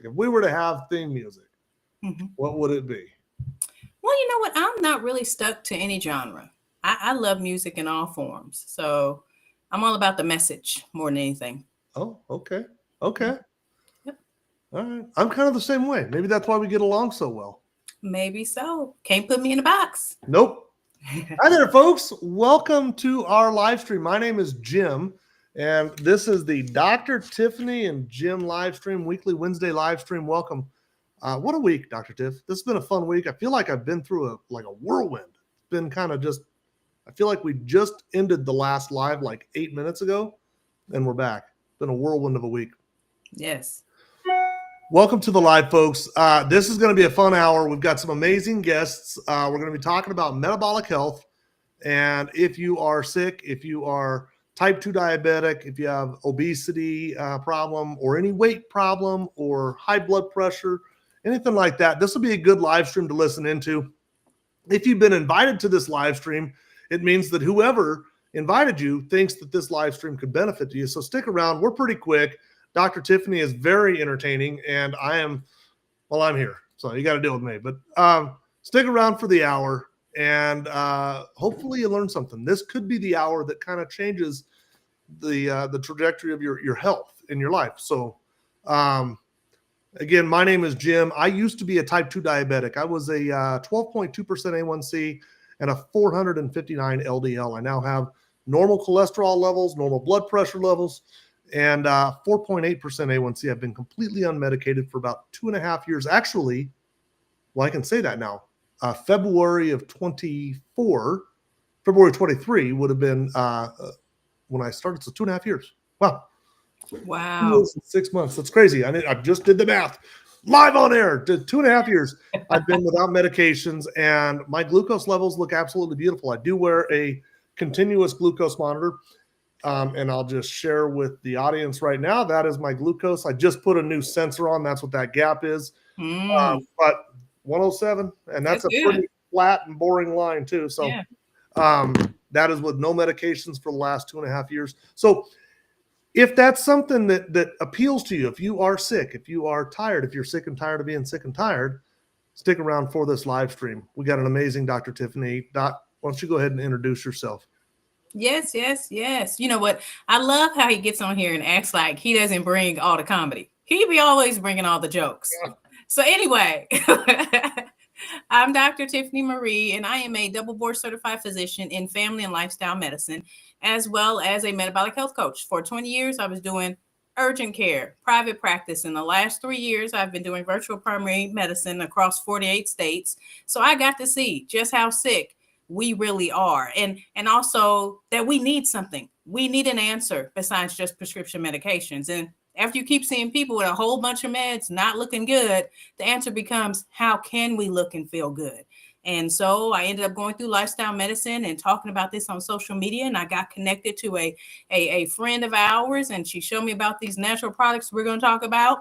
music, if we were to have theme music, what would it be? Well, you know what? I'm not really stuck to any genre. I love music in all forms. So I'm all about the message more than anything. Oh, okay. Yeah. Okay. Yep. All right. I'm kind of the same way. Maybe that's why we get along so well. Maybe so. Can't put me in a box. Nope. Hi there, folks. Welcome to our live stream. My name is Jim, and this is the Dr. Tiffany and Jim live stream, weekly Wednesday live stream. Welcome. What a week, Dr. Tiff. This has been a fun week. I feel like I've been through a whirlwind. It's been kind of just, I feel like we just ended the last live like 8 minutes ago, and we're back. It's been a whirlwind of a week. Yes. Welcome to the live, folks. This is going to be a fun hour. We've got some amazing guests. We're going to be talking about metabolic health. And if you are sick, if you are type 2 diabetic, if you have obesity problem or any weight problem or high blood pressure, anything like that, this will be a good live stream to listen into. If you've been invited to this live stream, it means that whoever invited you thinks that this live stream could benefit you. So stick around. We're pretty quick. Dr. Tiffany is very entertaining, and I'm here. So you got to deal with me. But stick around for the hour, and hopefully you learn something. This could be the hour that kind of changes the trajectory of your health in your life. So again, my name is Jim. I used to be a type 2 diabetic. I was a 12.2% A1C and a 459 LDL. I now have normal cholesterol levels, normal blood pressure levels, and 4.8% A1C. I've been completely unmedicated for about 2.5 years. Actually, well, I can say that now. February of 24, February 23 would have been when I started. So 2.5 years. Wow. Wow. 2 years and 6 months. That's crazy. I just did the math. Live on air. 2.5 years. I've been without medications, and my glucose levels look absolutely beautiful. I do wear a continuous glucose monitor. And I'll just share with the audience right now. That is my glucose. I just put a new sensor on. That's what that gap is. But 107, and that's a pretty flat and boring line too. So that is with no medications for the last 2.5 years. So if that's something that appeals to you, if you are sick, if you are tired, if you're sick and tired of being sick and tired, stick around for this live stream. We got an amazing Dr. Tiffany. Doc, why don't you go ahead and introduce yourself? Yes. You know what? I love how he gets on here and acts like he doesn't bring all the comedy. He be always bringing all the jokes. Yeah. So anyway, I'm Dr. Tiffany Marie, and I am a double board certified physician in family and lifestyle medicine, as well as a metabolic health coach. For 20 years, I was doing urgent care, private practice. In the last 3 years, I've been doing virtual primary medicine across 48 states. So I got to see just how sick we really are, and also that we need something. We need an answer besides just prescription medications. And after you keep seeing people with a whole bunch of meds not looking good, the answer becomes, how can we look and feel good? And so I ended up going through lifestyle medicine and talking about this on social media, and I got connected to a friend of ours, and she showed me about these natural products we're going to talk about.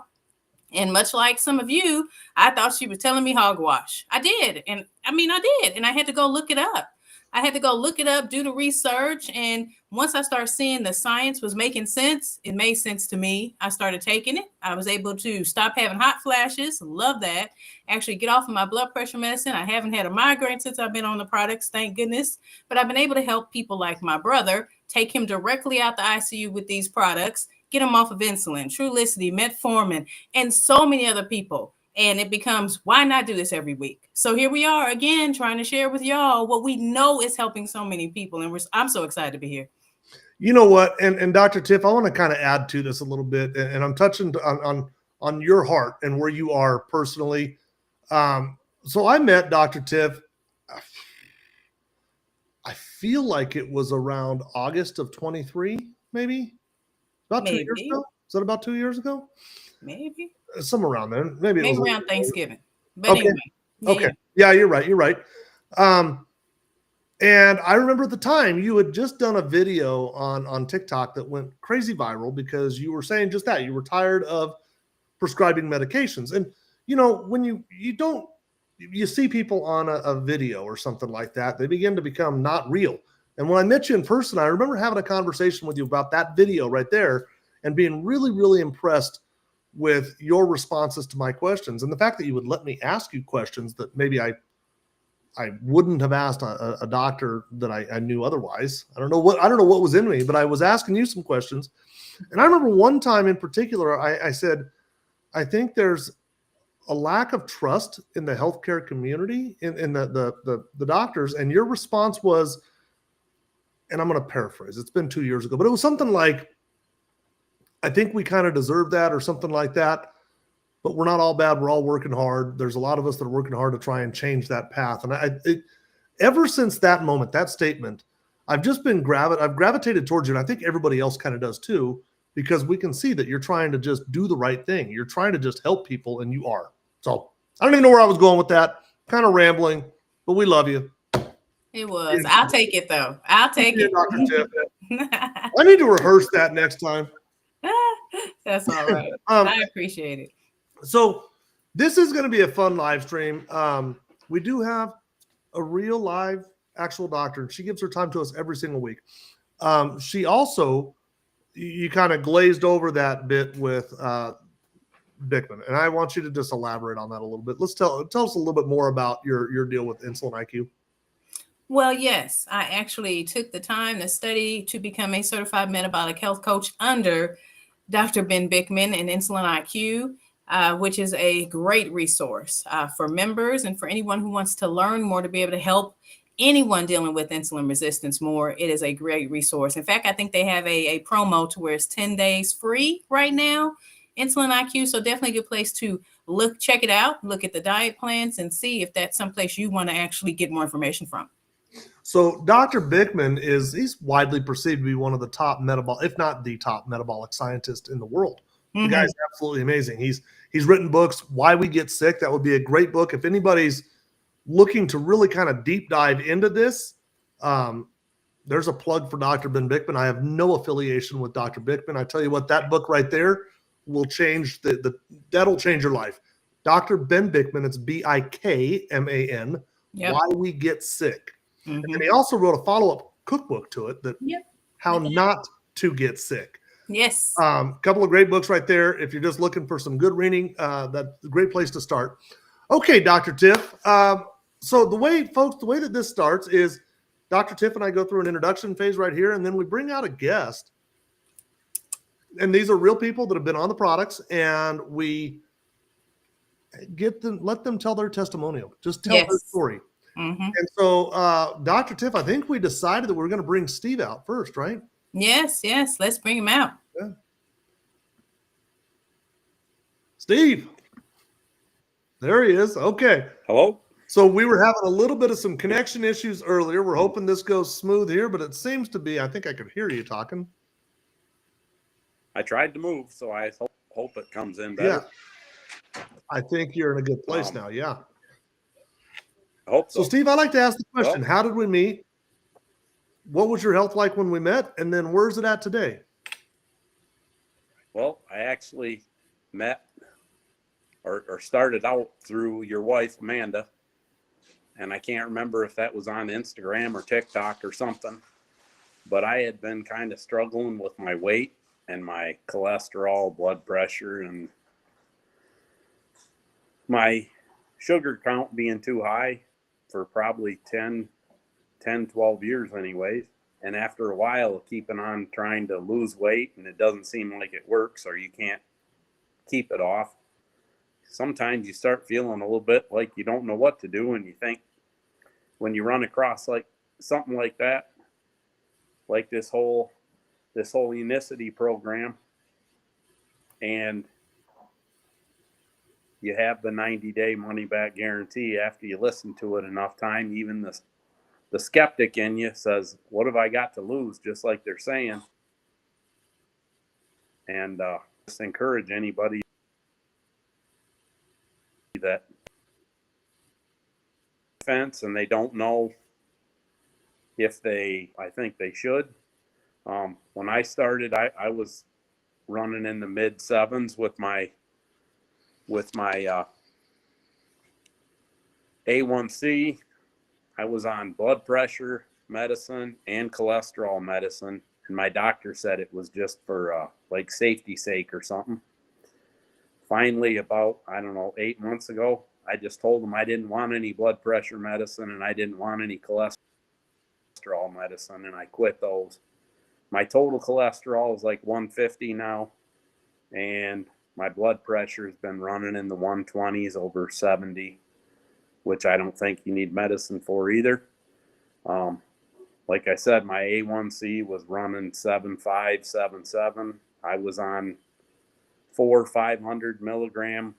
And much like some of you, I thought she was telling me hogwash. I did. And I had to go look it up. Do the research. And once I started seeing the science was making sense, it made sense to me. I started taking it. I was able to stop having hot flashes. Love that. Actually get off of my blood pressure medicine. I haven't had a migraine since I've been on the products, thank goodness. But I've been able to help people like my brother, take him directly out the ICU with these products, get them off of insulin, Trulicity, metformin, and so many other people. And it becomes, why not do this every week? So here we are again, trying to share with y'all what we know is helping so many people. And I'm so excited to be here. You know what? And Dr. Tiff, I want to kind of add to this a little bit. And I'm touching on your heart and where you are personally. So I met Dr. Tiff, I feel like it was around August of 23, maybe? About 2 years ago? Is that about 2 years ago? Maybe. Somewhere around there. Maybe around Thanksgiving. But okay. Anyway. Okay. Yeah, you're right. And I remember at the time you had just done a video on TikTok that went crazy viral because you were saying just that. You were tired of prescribing medications. And, you know, when you see people on a video or something like that, they begin to become not real. And when I met you in person, I remember having a conversation with you about that video right there and being really, really impressed with your responses to my questions, and the fact that you would let me ask you questions that maybe I wouldn't have asked a doctor that I knew otherwise. I don't know what was in me, but I was asking you some questions. And I remember one time in particular, I said, I think there's a lack of trust in the healthcare community, in the doctors. And your response was, and I'm going to paraphrase, it's been 2 years ago, but it was something like, I think we kind of deserve that, or something like that. But we're not all bad. We're all working hard. There's a lot of us that are working hard to try and change that path. And ever since that moment, that statement, I've just been I've gravitated towards you. And I think everybody else kind of does too, because we can see that you're trying to just do the right thing. You're trying to just help people, and you are. So I don't even know where I was going with that. Kind of rambling, but we love you. It was. I'll take it though. I'll take it. Dr. Tiff. I need to rehearse that next time. That's all right. I appreciate it. So this is going to be a fun live stream. We do have a real live actual doctor. She gives her time to us every single week. She also, you kind of glazed over that bit with Bickman, and I want you to just elaborate on that a little bit. Tell us a little bit more about your deal with Insulin IQ. Well, yes, I actually took the time to study to become a certified metabolic health coach under Dr. Ben Bickman and Insulin IQ. Which is a great resource for members and for anyone who wants to learn more to be able to help anyone dealing with insulin resistance more. It is a great resource. In fact, I think they have a promo to where it's 10 days free right now, Insulin IQ. So definitely a good place to check it out, look at the diet plans, and see if that's someplace you want to actually get more information from. So Dr. Bickman he's widely perceived to be one of the top if not the top metabolic scientist in the world. The guy's absolutely amazing. He's written books, Why We Get Sick. That would be a great book. If anybody's looking to really kind of deep dive into this, there's a plug for Dr. Ben Bickman. I have no affiliation with Dr. Bickman. I tell you what, that book right there will change that'll change your life. Dr. Ben Bickman, it's Bikman, Why We Get Sick. And he also wrote a follow-up cookbook to it how not to get sick. Yes. Couple of great books right there. If you're just looking for some good reading, that's a great place to start. Okay, Dr. Tiff. So the way that this starts is Dr. Tiff and I go through an introduction phase right here, and then we bring out a guest. And these are real people that have been on the products, and we let them tell their testimonial. Just tell their story. And so, Dr. Tiff, I think we decided that we're going to bring Steve out first, right? Yes. Let's bring him out. Yeah. Steve. There he is. Okay. Hello. So we were having a little bit of some connection issues earlier. We're hoping this goes smooth here, but it seems to be. I think I could hear you talking. I tried to move, so I hope it comes in better. Yeah. I think you're in a good place now. Yeah. I hope so. So, Steve, I'd like to ask the question, how did we meet? What was your health like when we met? And then where's it at today? Well, I actually met or started out through your wife, Amanda. And I can't remember if that was on Instagram or TikTok or something. But I had been kind of struggling with my weight and my cholesterol, blood pressure, and my sugar count being too high for probably 10, 12 years anyways. And after a while of keeping on trying to lose weight and it doesn't seem like it works or you can't keep it off, sometimes you start feeling a little bit like you don't know what to do. And you think when you run across like something like that, like this whole Unicity program, and you have the 90-day money-back guarantee after you listen to it enough time, even the skeptic in you says, what have I got to lose? Just like they're saying. And just encourage anybody that fence and they don't know if I think they should. When I started, I was running in the mid 7s with my A1C. I was on blood pressure medicine and cholesterol medicine, and my doctor said it was just for like safety's sake or something. finally, about, I don't know, 8 months ago, I just told them I didn't want any blood pressure medicine and I didn't want any cholesterol medicine, and I quit those. My total cholesterol is like 150 now, and my blood pressure has been running in the 120s over 70, which I don't think you need medicine for either. Like I said, my A1C was running 7.5, 7.7. I was on 500 milligram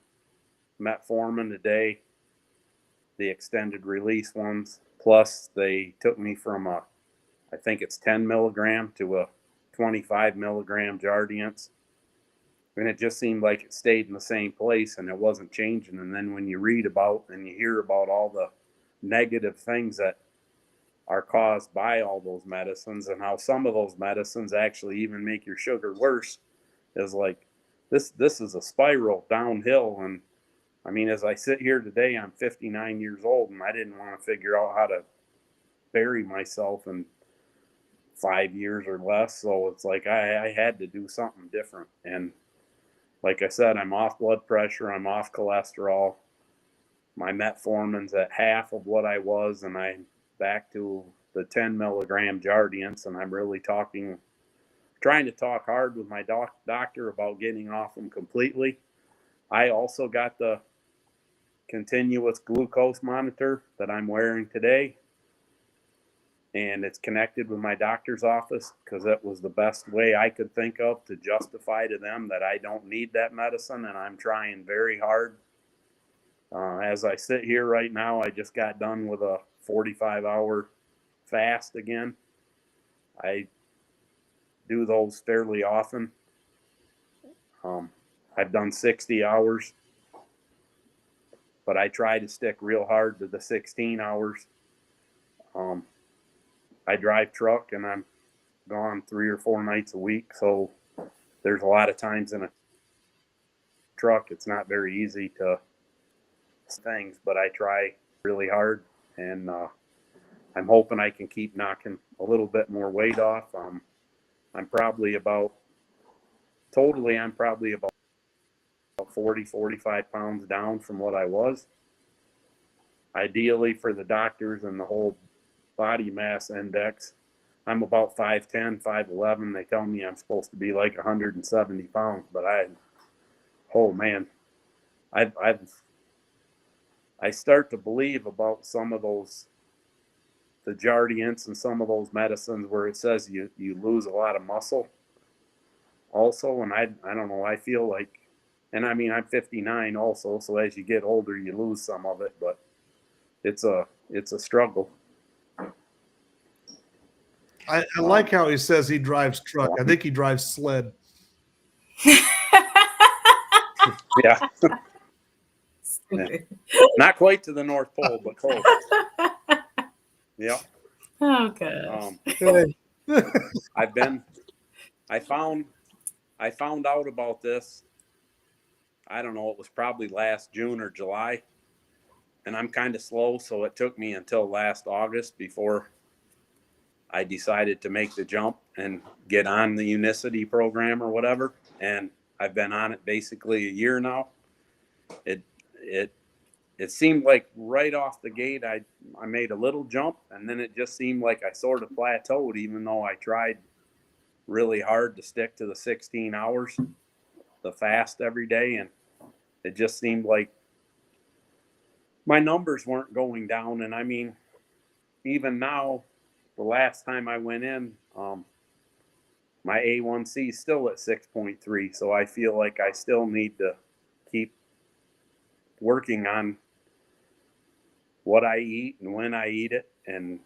metformin a day, the extended release ones. Plus, they took me from I think it's 10 milligram to a 25 milligram Jardiance. And it just seemed like it stayed in the same place and it wasn't changing. And then when you read about and you hear about all the negative things that are caused by all those medicines and how some of those medicines actually even make your sugar worse, is like, this is a spiral downhill. And I mean, as I sit here today, I'm 59 years old and I didn't want to figure out how to bury myself in 5 years or less. So it's like I had to do something different. And like I said, I'm off blood pressure, I'm off cholesterol. My metformin's at half of what I was, and I'm back to the 10 milligram Jardiance. And I'm really trying to talk hard with my doctor about getting off them completely. I also got the continuous glucose monitor that I'm wearing today, and it's connected with my doctor's office because it was the best way I could think of to justify to them that I don't need that medicine, and I'm trying very hard. As I sit here right now, I just got done with a 45-hour fast again. I do those fairly often. I've done 60 hours, but I try to stick real hard to the 16 hours. I drive truck and I'm gone 3 or 4 nights a week. So there's a lot of times in a truck, it's not very easy to things, but I try really hard, and I'm hoping I can keep knocking a little bit more weight off. I'm probably about 40, 45 pounds down from what I was. Ideally, for the doctors and the whole body mass index, I'm about 5'10", 5'11". They tell me I'm supposed to be like 170 pounds, but I start to believe about some of those, the Jardiance and some of those medicines where it says you lose a lot of muscle also. And I don't know, I feel like, and I mean, I'm 59 also, so as you get older, you lose some of it, but it's a struggle. I like how he says he drives truck. I think he drives sled. Yeah. Not quite to the North Pole, but close. Yeah. Oh gosh. I found out about this, I don't know, it was probably last June or July, and I'm kind of slow, so it took me until last August before I decided to make the jump and get on the Unicity program or whatever. And I've been on it basically a year now. It seemed like right off the gate, I made a little jump, and then it just seemed like I sort of plateaued, even though I tried really hard to stick to the 16 hours, the fast every day. And it just seemed like my numbers weren't going down. And I mean, even now, the last time I went in, my A1C is still at 6.3. So I feel like I still need to keep working on what I eat and when I eat it. And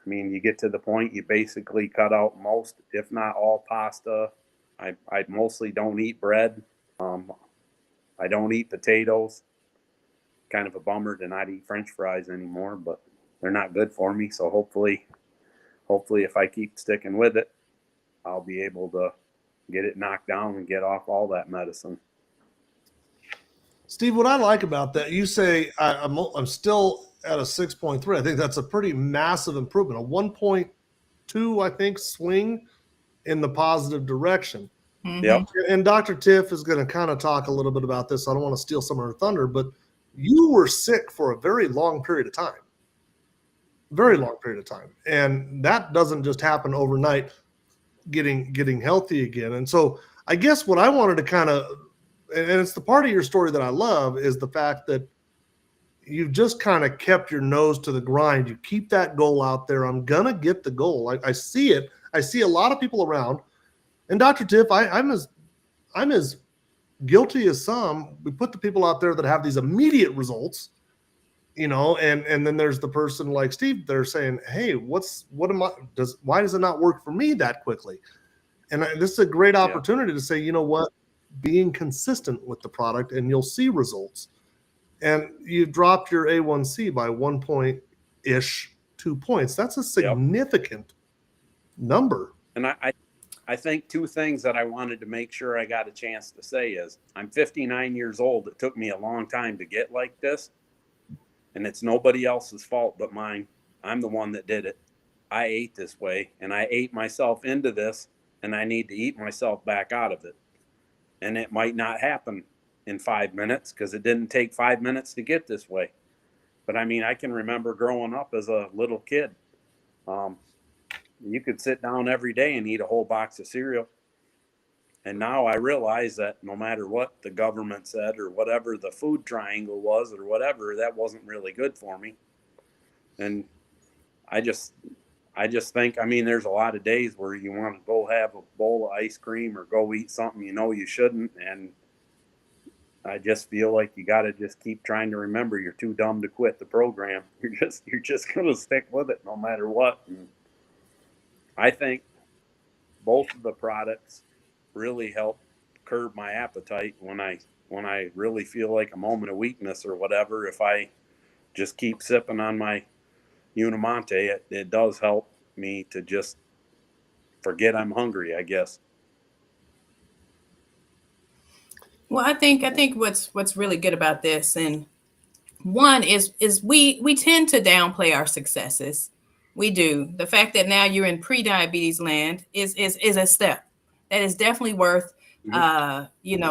I mean, you get to the point you basically cut out most, if not all, pasta. I mostly don't eat bread. I don't eat potatoes. Kind of a bummer to not eat French fries anymore, but they're not good for me. So hopefully if I keep sticking with it, I'll be able to get it knocked down and get off all that medicine. Steve, what I like about that, you say I'm still at a 6.3. I think that's a pretty massive improvement, a 1.2, I think, swing in the positive direction. Yep. And Dr. Tiff is going to kind of talk a little bit about this. I don't want to steal some of her thunder, but you were sick for a very long period of time. Very long period of time. And that doesn't just happen overnight, getting healthy again. And so I guess what I wanted to kind of, and it's the part of your story that I love, is the fact that you've just kind of kept your nose to the grind. You keep that goal out there. I'm going to get the goal. I see it. I see a lot of people around. And Dr. Tiff, I'm as guilty as some. We put the people out there that have these immediate results, and then there's the person like Steve. They're saying, "Hey, why does it not work for me that quickly?" And this is a great opportunity to say, you know what, being consistent with the product, and you'll see results. And you dropped your A1C by 1 point-ish, 2 points. That's a significant number. And I think two things that I wanted to make sure I got a chance to say is I'm 59 years old. It took me a long time to get like this, and it's nobody else's fault but mine. I'm the one that did it. I ate this way, and I ate myself into this, and I need to eat myself back out of it. And it might not happen in 5 minutes because it didn't take 5 minutes to get this way. But I mean, I can remember growing up as a little kid. You could sit down every day and eat a whole box of cereal. And now I realize that no matter what the government said or whatever the food triangle was or whatever, that wasn't really good for me. And I just think, I mean, there's a lot of days where you want to go have a bowl of ice cream or go eat something you shouldn't. And I just feel like you got to just keep trying to remember you're too dumb to quit the program. You're just going to stick with it no matter what. And I think both of the products really help curb my appetite when I really feel like a moment of weakness or whatever. If I just keep sipping on my Unimonte, it does help me to just forget I'm hungry, I guess. Well, I think what's really good about this, and one is we tend to downplay our successes. We do. The fact that now you're in pre-diabetes land is a step that is definitely worth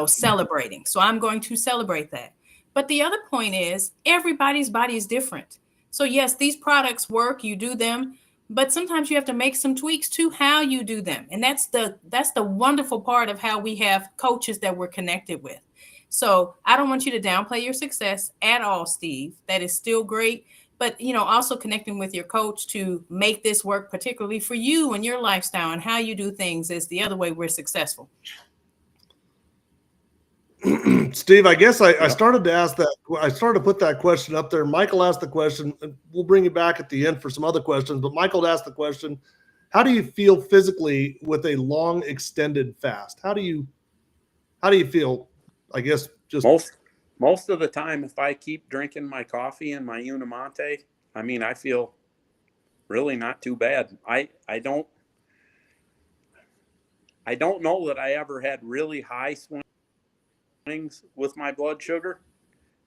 celebrating. So I'm going to celebrate that. But the other point is everybody's body is different. So yes, these products work, you do them, but sometimes you have to make some tweaks to how you do them. And that's the wonderful part of how we have coaches that we're connected with. So I don't want you to downplay your success at all, Steve. That is still great. But, also connecting with your coach to make this work, particularly for you and your lifestyle and how you do things, is the other way we're successful. Steve, I guess I started to ask that. I started to put that question up there. Michael asked the question. We'll bring you back at the end for some other questions. But Michael asked the question, how do you feel physically with a long extended fast? How do you feel? I guess just most of the time, if I keep drinking my coffee and my Unimonte, I mean, I feel really not too bad. I don't know that I ever had really high swings with my blood sugar,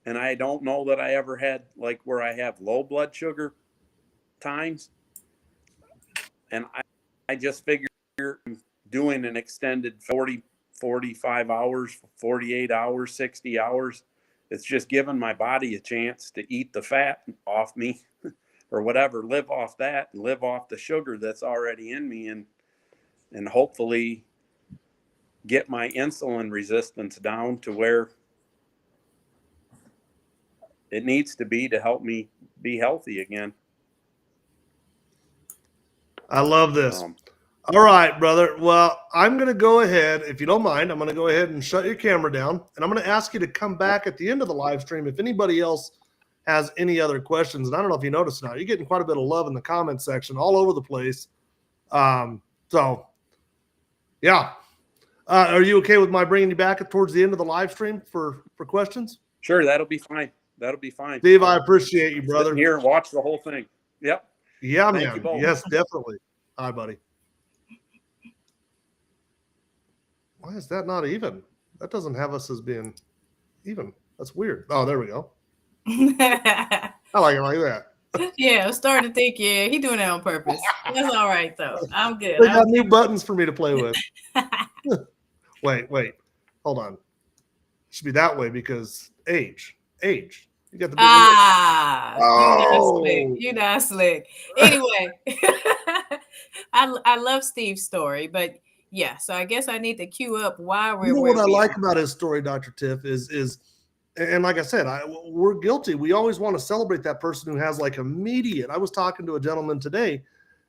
and I don't know that I ever had like where I have low blood sugar times. And I just figure doing an extended 40, 45 hours, 48 hours, 60 hours, it's just giving my body a chance to eat the fat off me or whatever, live off that and live off the sugar that's already in me, and hopefully get my insulin resistance down to where it needs to be to help me be healthy again. I love this. All right, brother. Well, I'm going to go ahead, if you don't mind, I'm going to go ahead and shut your camera down. And I'm going to ask you to come back at the end of the live stream if anybody else has any other questions. And I don't know if you noticed now, you're getting quite a bit of love in the comment section all over the place. So, yeah. Are you okay with my bringing you back towards the end of the live stream for questions? Sure, that'll be fine. That'll be fine. Steve, I appreciate you, brother. Sit here and watch the whole thing. Yep. Yeah, man. Yes, definitely. Hi, buddy. Why is that not even? That doesn't have us as being even. That's weird. Oh, there we go. I like it like that. Yeah, I'm starting to think, he's doing it on purpose. That's all right, though. I'm good. They got new buttons for me to play with. Wait. Hold on. It should be that way because age. You got the bigger. Oh. You not slick. Anyway, I love Steve's story, but yeah, so I guess I need to cue up why we're You know where what I we like are. about his story, Dr. Tiff, is and like I said, we're guilty. We always want to celebrate that person who has like immediate. I was talking to a gentleman today,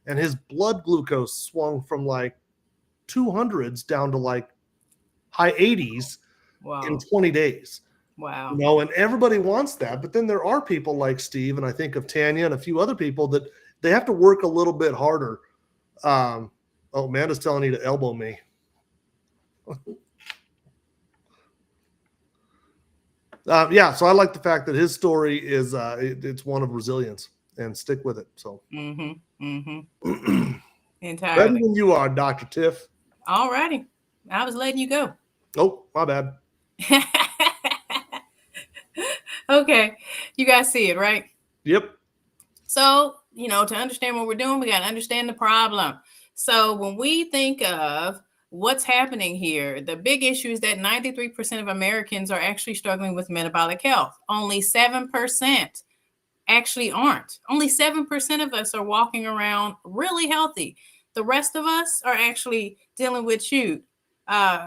and his blood glucose swung from like 200s down to like high 80s in Wow. 20 days. Wow. You know, and everybody wants that. But then there are people like Steve, and I think of Tanya and a few other people that they have to work a little bit harder. Oh, Amanda's telling you to elbow me. Yeah, so I like the fact that his story is it's one of resilience, and stick with it. So Entirely. ready when you are, Dr. Tiff. All righty. I was letting you go. Oh, my bad. Okay. You guys see it, right? Yep. So, to understand what we're doing, we got to understand the problem. So when we think of what's happening here, the big issue is that 93% of Americans are actually struggling with metabolic health. Only 7% actually aren't. Only 7% of us are walking around really healthy. The rest of us are actually dealing with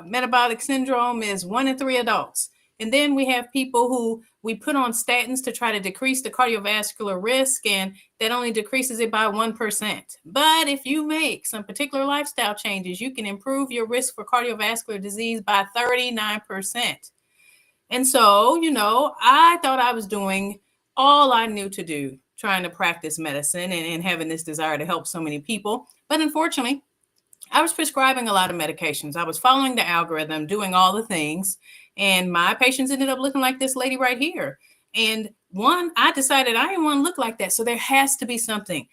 metabolic syndrome is 1 in 3 adults. And then we have people who we put on statins to try to decrease the cardiovascular risk, and that only decreases it by 1%. But if you make some particular lifestyle changes, you can improve your risk for cardiovascular disease by 39%. And so, I thought I was doing all I knew to do, trying to practice medicine and having this desire to help so many people. But unfortunately, I was prescribing a lot of medications. I was following the algorithm, doing all the things, and my patients ended up looking like this lady right here. And I decided I didn't want to look like that. So there has to be something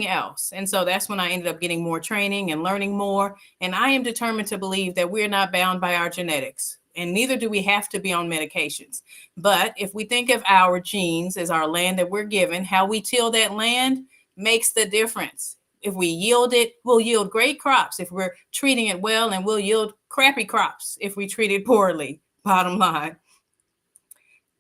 else. And so that's when I ended up getting more training and learning more. And I am determined to believe that we're not bound by our genetics. And neither do we have to be on medications. But if we think of our genes as our land that we're given, how we till that land makes the difference. If we yield it, we'll yield great crops if we're treating it well, and we'll yield crappy crops if we treat it poorly. Bottom line.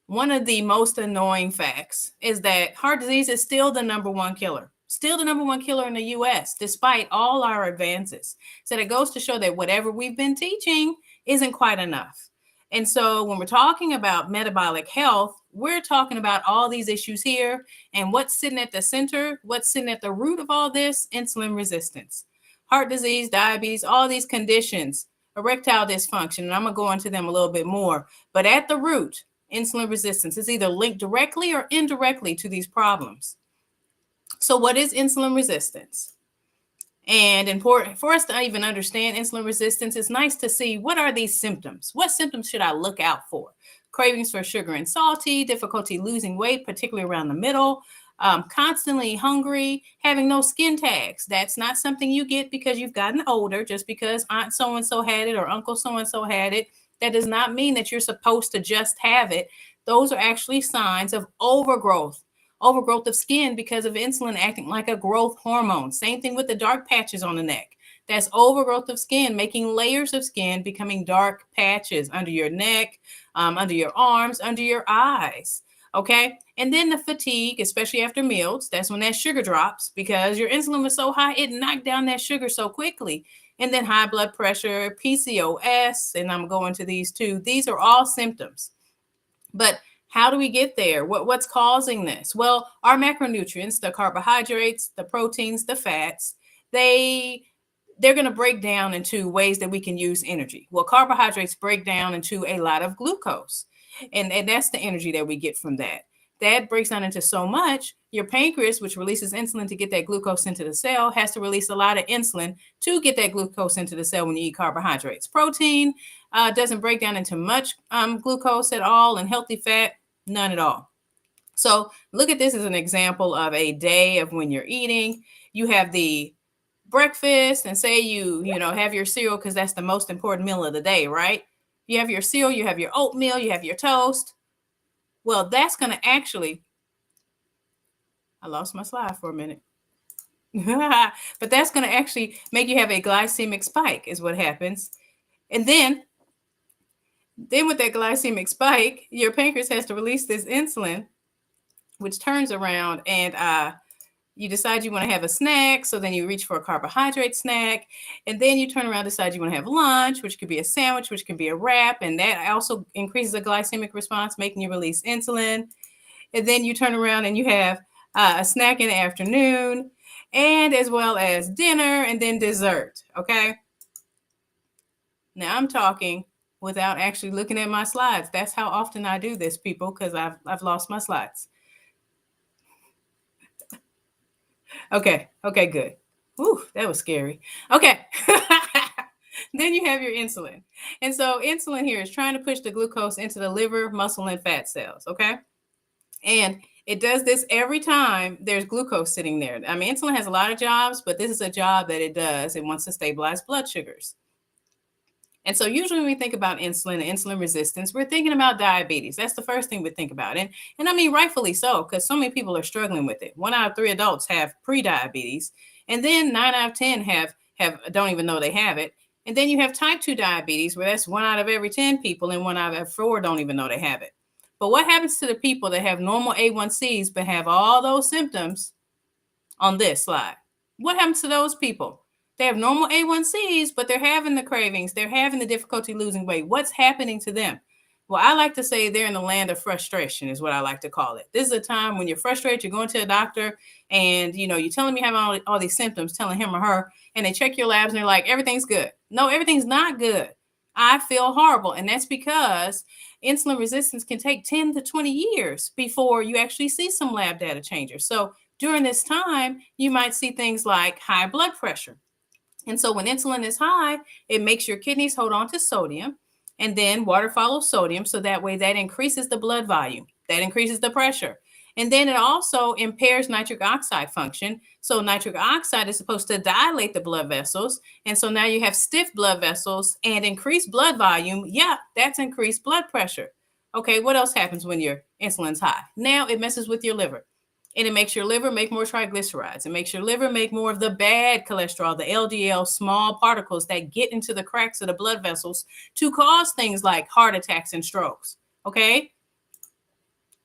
One of the most annoying facts is that heart disease is still the number one killer. Still the number one killer in the US, despite all our advances. So that goes to show that whatever we've been teaching isn't quite enough. And so when we're talking about metabolic health, we're talking about all these issues here. And what's sitting at the center, what's sitting at the root of all this? Insulin resistance, heart disease, diabetes, all these conditions, erectile dysfunction. And I'm going to go into them a little bit more. But at the root, insulin resistance is either linked directly or indirectly to these problems. So what is insulin resistance? And important for us to even understand insulin resistance, it's nice to see what are these symptoms? What symptoms should I look out for? Cravings for sugar and salty, difficulty losing weight, particularly around the middle, constantly hungry, having no skin tags. That's not something you get because you've gotten older, just because Aunt so-and-so had it or Uncle so-and-so had it. That does not mean that you're supposed to just have it. Those are actually signs of overgrowth of skin because of insulin acting like a growth hormone. Same thing with the dark patches on the neck. That's overgrowth of skin, making layers of skin becoming dark patches under your neck, under your arms, under your eyes. Okay. And then the fatigue, especially after meals, that's when that sugar drops because your insulin was so high, it knocked down that sugar so quickly. And then high blood pressure, PCOS, and I'm going to these two. These are all symptoms. But how do we get there? What's causing this? Well, our macronutrients, the carbohydrates, the proteins, the fats, they're going to break down into ways that we can use energy. Well, carbohydrates break down into a lot of glucose, and that's the energy that we get from that. That breaks down into so much. Your pancreas, which releases insulin to get that glucose into the cell, has to release a lot of insulin to get that glucose into the cell when you eat carbohydrates. Protein doesn't break down into much glucose at all, and healthy fat, none at all. So look at this as an example of a day of when you're eating. You have the breakfast, and say you have your cereal because that's the most important meal of the day, right? You have your cereal, you have your oatmeal, you have your toast. Well, that's going to actually, I lost my slide for a minute. But that's going to actually make you have a glycemic spike is what happens. And then with that glycemic spike, your pancreas has to release this insulin, which turns around and you decide you want to have a snack. So then you reach for a carbohydrate snack. And then you turn around and decide you want to have lunch, which could be a sandwich, which can be a wrap. And that also increases the glycemic response, making you release insulin. And then you turn around and you have a snack in the afternoon, and as well as dinner and then dessert. Okay. Now I'm talking without actually looking at my slides. That's how often I do this, people, because I've lost my slides. Okay, good. Ooh, that was scary. Okay. Then you have your insulin. And so insulin here is trying to push the glucose into the liver, muscle, and fat cells, okay? And it does this every time there's glucose sitting there. I mean, insulin has a lot of jobs, but this is a job that it does. It wants to stabilize blood sugars. And so usually when we think about insulin and insulin resistance, we're thinking about diabetes. That's the first thing we think about. And I mean, rightfully so, because so many people are struggling with it. 1 out of 3 adults have pre-diabetes, and then 9 out of 10 have don't even know they have it. And then you have type 2 diabetes, where that's 1 out of every 10 people, and 1 out of 4 don't even know they have it. But what happens to the people that have normal A1Cs but have all those symptoms on this slide? What happens to those people? They have normal A1Cs, but they're having the cravings. They're having the difficulty losing weight. What's happening to them? Well, I like to say they're in the land of frustration is what I like to call it. This is a time when you're frustrated, you're going to a doctor and, you tell them you have all these symptoms, telling him or her, and they check your labs and they're like, everything's good. No, everything's not good. I feel horrible. And that's because insulin resistance can take 10 to 20 years before you actually see some lab data changes. So during this time, you might see things like high blood pressure. And so when insulin is high, it makes your kidneys hold on to sodium, and then water follows sodium. So that way that increases the blood volume, that increases the pressure. And then it also impairs nitric oxide function. So nitric oxide is supposed to dilate the blood vessels. And so now you have stiff blood vessels and increased blood volume. Yeah, that's increased blood pressure. Okay, what else happens when your insulin's high? Now it messes with your liver. And it makes your liver make more triglycerides. It makes your liver make more of the bad cholesterol, the LDL, small particles that get into the cracks of the blood vessels to cause things like heart attacks and strokes. Okay.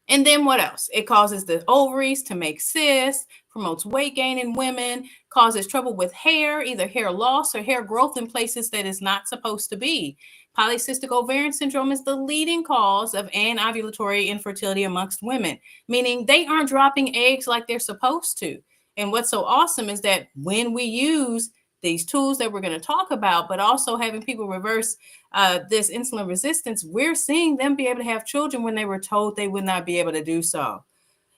And then what else? It causes the ovaries to make cysts, promotes weight gain in women, causes trouble with hair, either hair loss or hair growth in places that is not supposed to be. Polycystic ovarian syndrome is the leading cause of anovulatory infertility amongst women, meaning they aren't dropping eggs like they're supposed to. And what's so awesome is that when we use these tools that we're going to talk about, but also having people reverse this insulin resistance, we're seeing them be able to have children when they were told they would not be able to do so.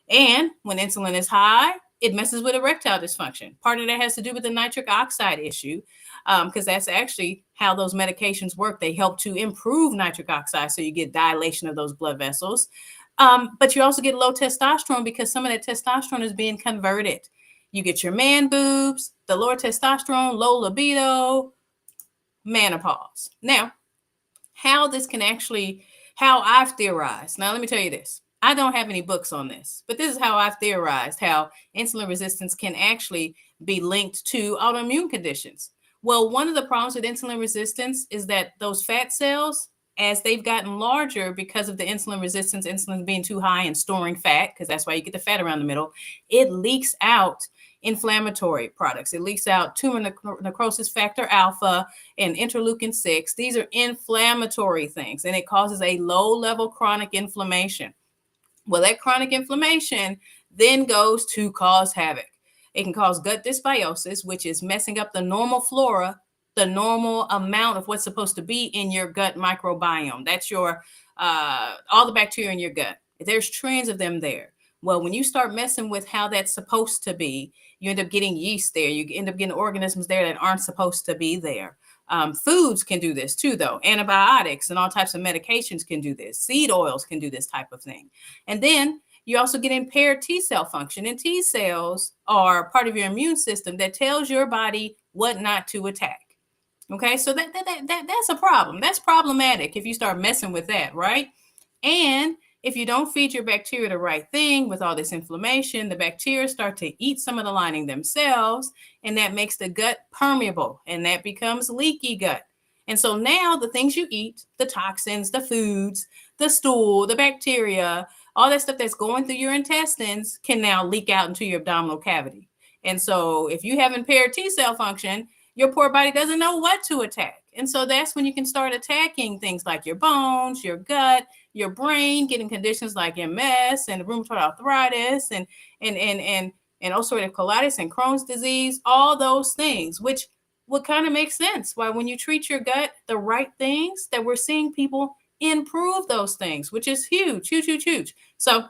And when insulin is high, it messes with erectile dysfunction. Part of that has to do with the nitric oxide issue, because that's actually how those medications work. They help to improve nitric oxide, so you get dilation of those blood vessels. But you also get low testosterone because some of that testosterone is being converted. You get your man boobs, the lower testosterone, low libido, menopause. Now, how I've theorized. Now, let me tell you this. I don't have any books on this, but this is how I've theorized how insulin resistance can actually be linked to autoimmune conditions. Well, one of the problems with insulin resistance is that those fat cells, as they've gotten larger because of the insulin resistance, insulin being too high and storing fat, because that's why you get the fat around the middle, it leaks out inflammatory products. It leaks out tumor necrosis factor alpha and interleukin 6. These are inflammatory things, and it causes a low-level chronic inflammation. Well, that chronic inflammation then goes to cause havoc. It can cause gut dysbiosis, which is messing up the normal flora, the normal amount of what's supposed to be in your gut microbiome. That's your all the bacteria in your gut. There's trillions of them there. Well, when you start messing with how that's supposed to be, you end up getting yeast there. You end up getting organisms there that aren't supposed to be there. Foods can do this too, though. Antibiotics and all types of medications can do this. Seed oils can do this type of thing. And then you also get impaired T cell function. And T cells are part of your immune system that tells your body what not to attack. Okay, so that's a problem. That's problematic if you start messing with that, right? And if you don't feed your bacteria the right thing with all this inflammation, the bacteria start to eat some of the lining themselves, and that makes the gut permeable, and that becomes leaky gut. And so now the things you eat, the toxins, the foods, the stool, the bacteria, all that stuff that's going through your intestines can now leak out into your abdominal cavity. And so if you have impaired T cell function, your poor body doesn't know what to attack. And so that's when you can start attacking things like your bones, your gut, your brain, getting conditions like MS and rheumatoid arthritis and ulcerative colitis and Crohn's disease, all those things, which would kind of make sense why when you treat your gut the right things, that we're seeing people improve those things, which is huge, huge, huge, huge. So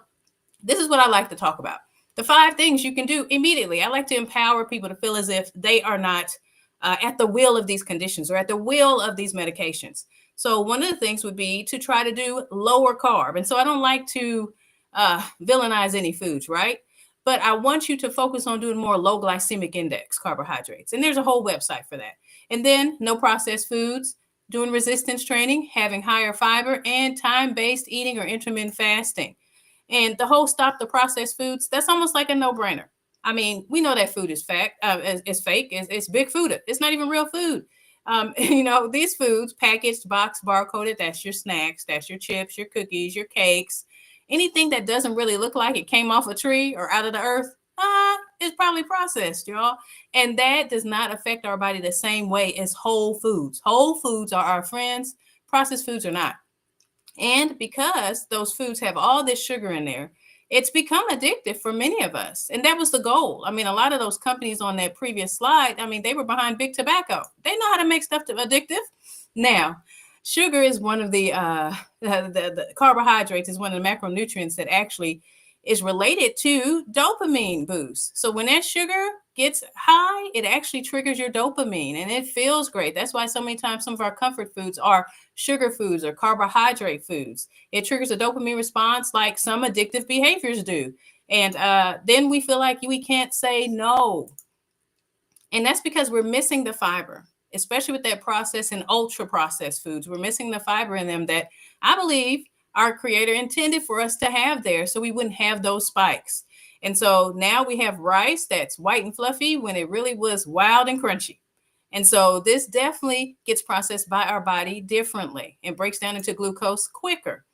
this is what I like to talk about. The 5 things you can do immediately. I like to empower people to feel as if they are not at the will of these conditions or at the will of these medications. So one of the things would be to try to do lower carb. And so I don't like to villainize any foods, right? But I want you to focus on doing more low glycemic index carbohydrates. And there's a whole website for that. And then no processed foods, doing resistance training, having higher fiber, and time-based eating or intermittent fasting. And the whole stop the processed foods, that's almost like a no-brainer. I mean, we know that food is fake. It's big food. It's not even real food. These foods, packaged, boxed, barcoded, that's your snacks, that's your chips, your cookies, your cakes. Anything that doesn't really look like it came off a tree or out of the earth, is probably processed, y'all. And that does not affect our body the same way as whole foods. Whole foods are our friends. Processed foods are not. And because those foods have all this sugar in there, it's become addictive for many of us. And that was the goal. I mean, a lot of those companies on that previous slide, I mean, they were behind big tobacco. They know how to make stuff addictive. Now, sugar is one of the carbohydrates is one of the macronutrients that actually is related to dopamine boost. So when that sugar gets high, it actually triggers your dopamine and it feels great. That's why so many times some of our comfort foods are sugar foods or carbohydrate foods. It triggers a dopamine response like some addictive behaviors do. And then we feel like we can't say no. And that's because we're missing the fiber, especially with that processed and ultra processed foods. We're missing the fiber in them that I believe our creator intended for us to have there so we wouldn't have those spikes. And so now we have rice that's white and fluffy when it really was wild and crunchy. And so this definitely gets processed by our body differently and breaks down into glucose quicker.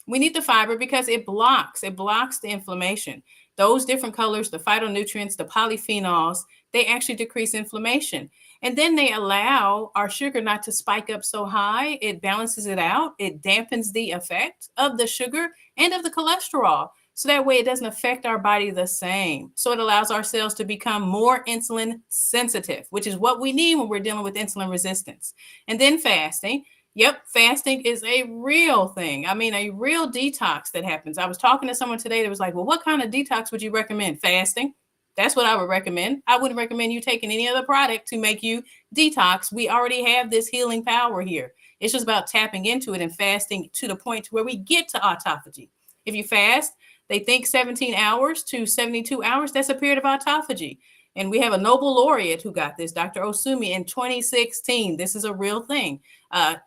We need the fiber because it blocks the inflammation. Those different colors, the phytonutrients, the polyphenols, they actually decrease inflammation. And then they allow our sugar not to spike up so high. It balances it out. It dampens the effect of the sugar and of the cholesterol. So that way it doesn't affect our body the same. So it allows our cells to become more insulin sensitive, which is what we need when we're dealing with insulin resistance. And then fasting. Yep, fasting is a real thing. I mean, a real detox that happens. I was talking to someone today that was like, well, what kind of detox would you recommend? Fasting. That's what I would recommend. I wouldn't recommend you taking any other product to make you detox. We already have this healing power here. It's just about tapping into it and fasting to the point where we get to autophagy. If you fast, they think 17 hours to 72 hours, that's a period of autophagy. And we have a Nobel laureate who got this, Dr. Osumi, in 2016. This is a real thing.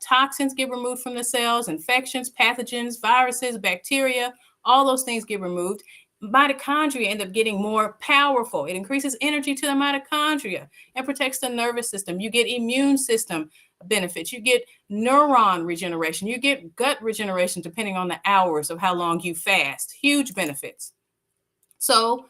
Toxins get removed from the cells, infections, pathogens, viruses, bacteria, all those things get removed. Mitochondria end up getting more powerful. It increases energy to the mitochondria and protects the nervous system. You get immune system benefits. You get neuron regeneration. You get gut regeneration depending on the hours of how long you fast. Huge benefits. So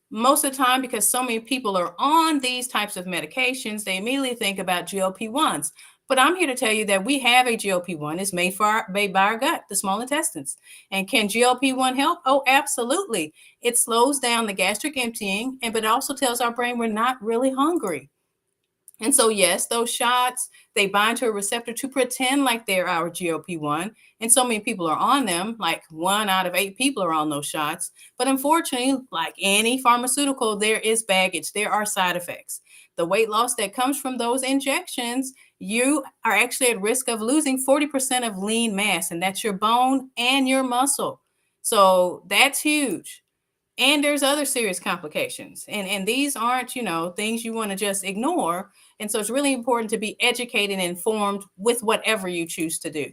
most of the time, because so many people are on these types of medications, they immediately think about GLP-1s. But I'm here to tell you that we have a GLP-1. It's made by our gut, the small intestines. And can GLP-1 help? Oh, absolutely. It slows down the gastric emptying, but it also tells our brain we're not really hungry. And so, yes, those shots, they bind to a receptor to pretend like they're our GLP-1. And so many people are on them, like 1 out of 8 people are on those shots. But unfortunately, like any pharmaceutical, there is baggage. There are side effects. The weight loss that comes from those injections, you are actually at risk of losing 40% of lean mass, and that's your bone and your muscle. So that's huge. And there's other serious complications. And these aren't, things you want to just ignore. And so it's really important to be educated and informed with whatever you choose to do.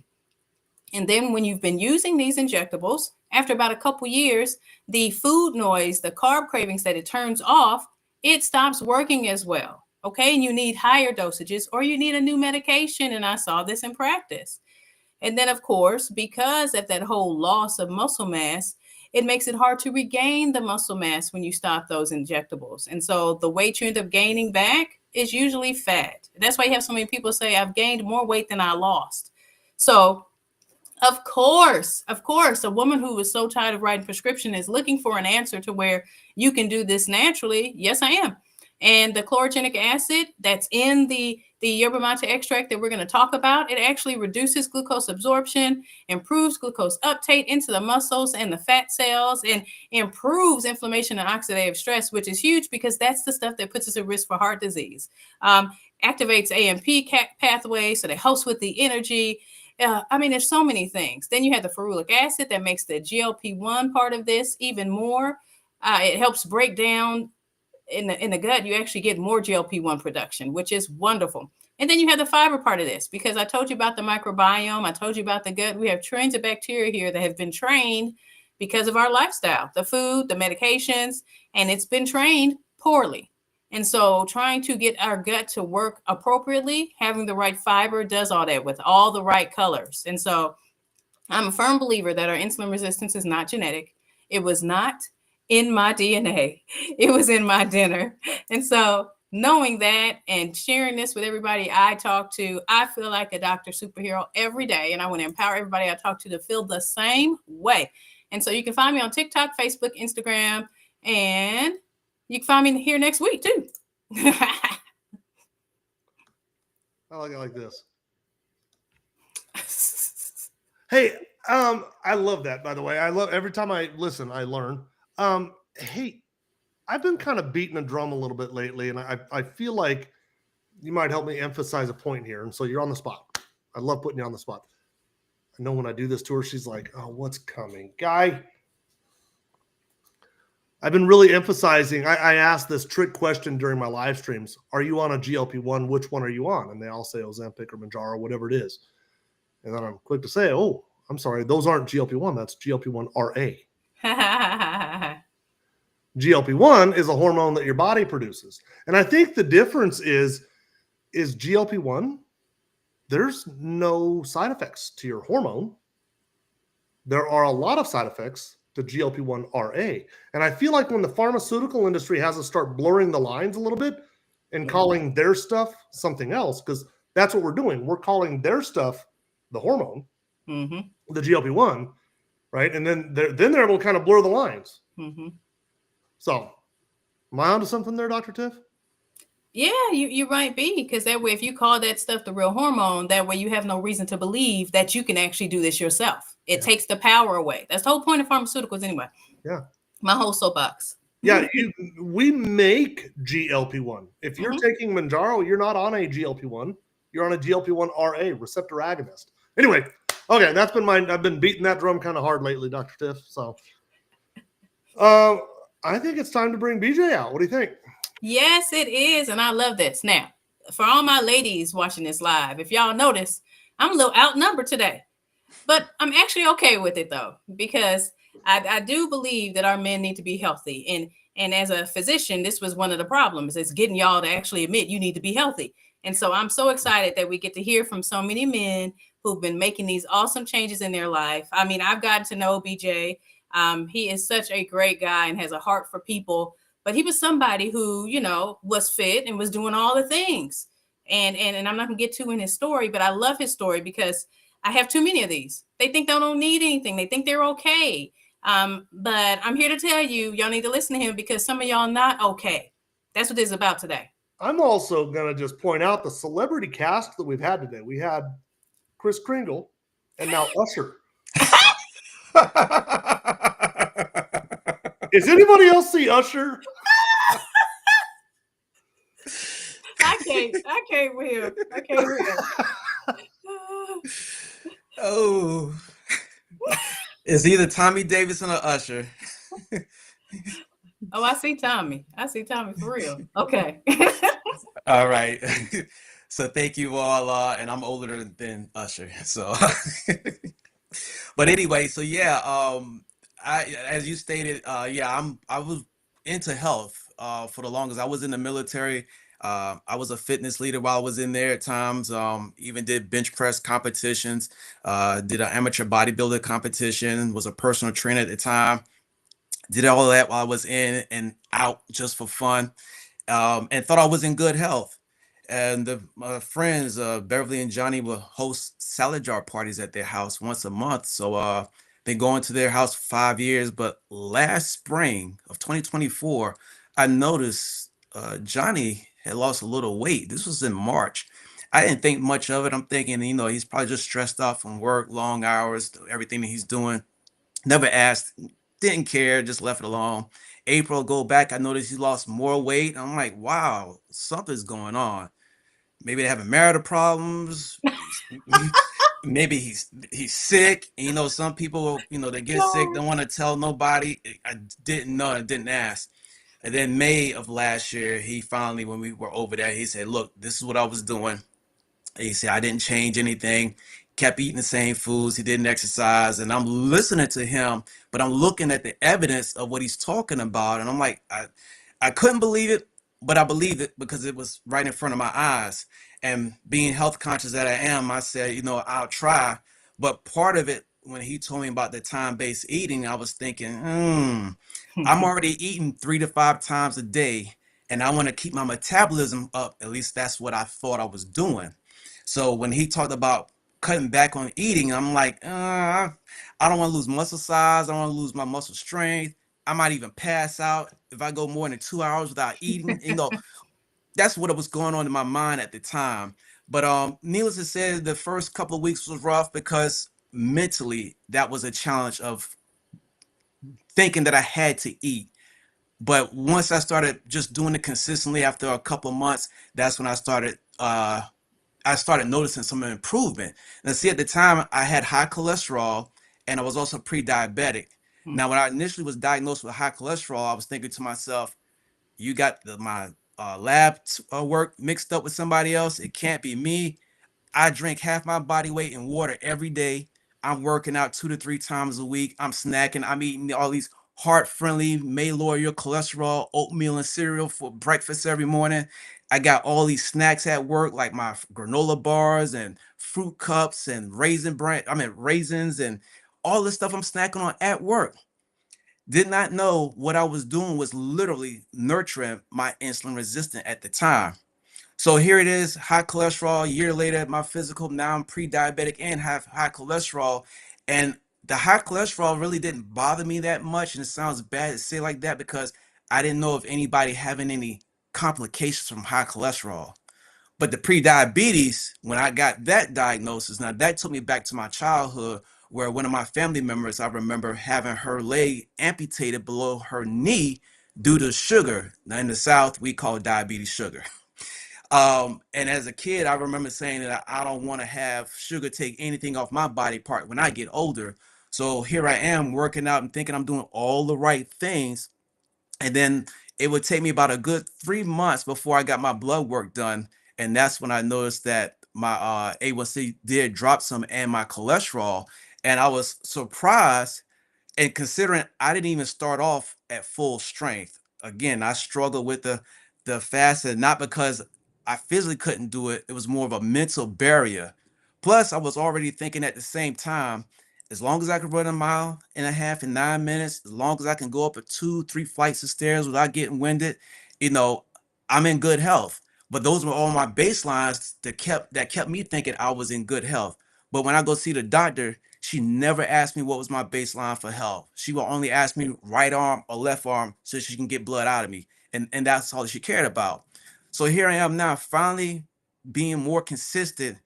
And then when you've been using these injectables, after about a couple years, the food noise, the carb cravings that it turns off, it stops working as well. okay, and you need higher dosages, or you need a new medication. And I saw this in practice. And then, of course, because of that whole loss of muscle mass, it makes it hard to regain the muscle mass when you stop those injectables. And so the weight you end up gaining back is usually fat. That's why you have so many people say, I've gained more weight than I lost. So of course, a woman who is so tired of writing prescription is looking for an answer to where you can do this naturally. Yes, I am. And the chlorogenic acid that's in the yerba mate extract that we're going to talk about, it actually reduces glucose absorption, improves glucose uptake into the muscles and the fat cells, and improves inflammation and oxidative stress, which is huge because that's the stuff that puts us at risk for heart disease. Activates AMP pathways, so they helps with the energy. I mean, there's so many things. Then you have the ferulic acid that makes the GLP-1 part of this even more. It helps break down in the gut. You actually get more GLP-1 production, which is wonderful. And then you have the fiber part of this, because I told you about the microbiome. I told you about the gut. We have trillions of bacteria here that have been trained because of our lifestyle, the food, the medications, and it's been trained poorly. And so trying to get our gut to work appropriately, having the right fiber does all that with all the right colors. And so I'm a firm believer that our insulin resistance is not genetic. It was not in my DNA. It was in my dinner. And so knowing that and sharing this with everybody I talk to, I feel like a doctor superhero every day. And I want to empower everybody I talk to feel the same way. And so you can find me on TikTok, Facebook, Instagram, and you can find me here next week too. I like it like this. Hey, I love that, by the way. I love every time I listen, I learn. Hey, I've been kind of beating a drum a little bit lately, and I feel like you might help me emphasize a point here. And so you're on the spot. I love putting you on the spot. I know when I do this to her, she's like, oh, what's coming? Guy, I've been really emphasizing. I asked this trick question during my live streams. Are you on a GLP-1? Which one are you on? And they all say Ozempic or Mounjaro, whatever it is. And then I'm quick to say, oh, I'm sorry, those aren't GLP-1. That's GLP-1 RA. GLP-1 is a hormone that your body produces. And I think the difference is GLP-1, there's no side effects to your hormone. There are a lot of side effects to GLP-1 RA. And I feel like when the pharmaceutical industry has to start blurring the lines a little bit and calling their stuff something else, because that's what we're doing. We're calling their stuff the hormone, the GLP-1, right? And then they're able to kind of blur the lines. So, am I onto something there, Dr. Tiff? Yeah, you might be, because that way, if you call that stuff the real hormone, that way you have no reason to believe that you can actually do this yourself. It takes the power away. That's the whole point of pharmaceuticals anyway. Yeah. My whole soapbox. Yeah, we make GLP-1. If you're taking Mounjaro, you're not on a GLP-1. You're on a GLP-1 RA, receptor agonist. Anyway, okay, that's been I've been beating that drum kind of hard lately, Dr. Tiff. So, I think it's time to bring BJ out. What do you think? Yes, it is. And I love this. Now, for all my ladies watching this live, if y'all notice, I'm a little outnumbered today. But I'm actually okay with it, though, because I do believe that our men need to be healthy. And as a physician, this was one of the problems, is getting y'all to actually admit you need to be healthy. And so I'm so excited that we get to hear from so many men who've been making these awesome changes in their life. I mean, I've gotten to know BJ. He is such a great guy and has a heart for people. But he was somebody who, was fit and was doing all the things. And I'm not going to get too in his story, but I love his story because I have too many of these. They think they don't need anything. They think they're okay. But I'm here to tell you, y'all need to listen to him because some of y'all not okay. That's what this is about today. I'm also going to just point out the celebrity cast that we've had today. We had Kris Kringle and now Usher. Is anybody else see Usher? I can't with him. I can't with him. Oh, it's either Tommy Davidson or Usher. Oh, I see Tommy. For real. Okay. All right. So thank you all. And I'm older than Usher. So, but anyway, so yeah, as you stated, I was into health for the longest. I was in the military. I was a fitness leader while I was in there at times. Even did bench press competitions, did an amateur bodybuilder competition, was a personal trainer at the time. Did all of that while I was in and out just for fun, and thought I was in good health. And my friends, Beverly and Johnny, will host salad jar parties at their house once a month. So, been going to their house for 5 years. But last spring of 2024, I noticed Johnny had lost a little weight. This was in March. I didn't think much of it. I'm thinking, he's probably just stressed out from work, long hours, everything that he's doing. Never asked, didn't care, just left it alone. April, go back, I noticed he lost more weight. I'm like, wow, something's going on. Maybe they're having marital problems. Maybe he's sick. And, some people, they get sick, don't want to tell nobody. I didn't know, I didn't ask. And then May of last year, he finally, when we were over there, he said, look, this is what I was doing. He said, I didn't change anything, kept eating the same foods. He didn't exercise. And I'm listening to him, but I'm looking at the evidence of what he's talking about. And I'm like, I couldn't believe it, but I believed it because it was right in front of my eyes. And being health conscious that I am, I said, I'll try. But part of it, when he told me about the time-based eating, I was thinking, I'm already eating 3 to 5 times a day, and I want to keep my metabolism up. At least that's what I thought I was doing. So when he talked about cutting back on eating, I'm like, I don't want to lose muscle size. I don't want to lose my muscle strength. I might even pass out if I go more than 2 hours without eating. That's what was going on in my mind at the time. But needless to say, the first couple of weeks was rough because mentally that was a challenge of thinking that I had to eat. But once I started just doing it consistently after a couple of months, that's when I started noticing some improvement. Now, see, at the time, I had high cholesterol and I was also pre-diabetic. Now, when I initially was diagnosed with high cholesterol, I was thinking to myself, you got my lab work mixed up with somebody else. It can't be me. I drink half my body weight in water every day. I'm working out 2 to 3 times a week. I'm snacking. I'm eating all these heart-friendly, may lower your cholesterol, oatmeal and cereal for breakfast every morning. I got all these snacks at work, like my granola bars and fruit cups and raisins and all this stuff I'm snacking on at work. Did not know what I was doing was literally nurturing my insulin resistant at the time. So here it is, high cholesterol. A year later, my physical, now I'm pre-diabetic and have high cholesterol. And the high cholesterol really didn't bother me that much. And it sounds bad to say like that because I didn't know of anybody having any complications from high cholesterol. But the pre-diabetes, when I got that diagnosis, now that took me back to my childhood where one of my family members, I remember having her leg amputated below her knee due to sugar. Now in the South, we call diabetes sugar. And as a kid, I remember saying that I don't want to have sugar take anything off my body part when I get older. So here I am working out and thinking I'm doing all the right things. And then it would take me about a good 3 months before I got my blood work done. And that's when I noticed that my A1C did drop some and my cholesterol. And I was surprised, and considering I didn't even start off at full strength. Again, I struggled with the fast, not because I physically couldn't do it. It was more of a mental barrier. Plus, I was already thinking at the same time, as long as I can run a mile and a half in 9 minutes, as long as I can go up a 2, 3 flights of stairs without getting winded, you know, I'm in good health. But those were all my baselines that kept me thinking I was in good health. But when I go see the doctor, she never asked me what was my baseline for health. She will only ask me right arm or left arm so she can get blood out of me. And that's all she cared about. So here I am now, finally being more consistent.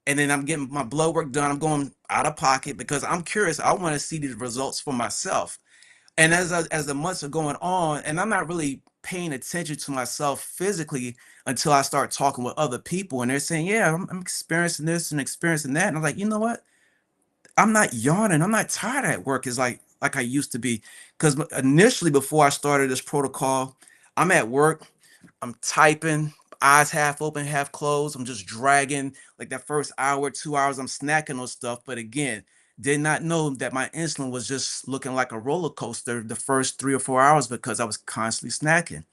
And then I'm getting my blood work done. I'm going out of pocket because I'm curious. I want to see these results for myself. And as the months are going on, and I'm not really paying attention to myself physically until I start talking with other people, and they're saying, "Yeah, I'm experiencing this and experiencing that," and I'm like, you know what? I'm not yawning. I'm not tired at work as like I used to be. Because initially, before I started this protocol, I'm at work, I'm typing, eyes half open, half closed. I'm just dragging like that first hour, 2 hours. I'm snacking on stuff. But again, did not know that my insulin was just looking like a roller coaster the first 3 or 4 hours because I was constantly snacking.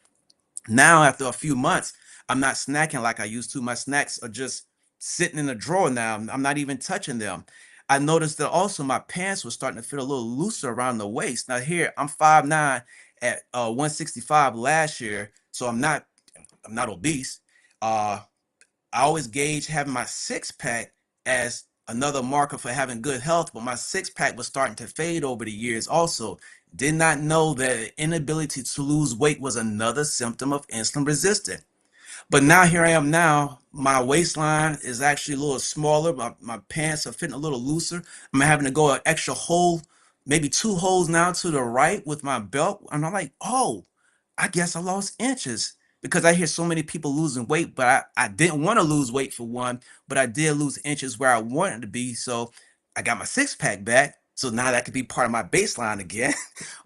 Now, after a few months, I'm not snacking like I used to. My snacks are just sitting in a drawer now. I'm not even touching them. I noticed that also my pants were starting to feel a little looser around the waist. Now here I'm 5'9" at 165 last year, so I'm not obese. Uh, I always gauge having my six pack as another marker for having good health, but my six pack was starting to fade over the years also. Did not know that inability to lose weight was another symptom of insulin resistance. But now here I am now. My waistline is actually a little smaller. My pants are fitting a little looser. I'm having to go an extra hole, maybe 2 holes now to the right with my belt. And I'm like, oh, I guess I lost inches because I hear so many people losing weight, but I didn't want to lose weight for one, but I did lose inches where I wanted to be. So I got my six pack back. So now that could be part of my baseline again.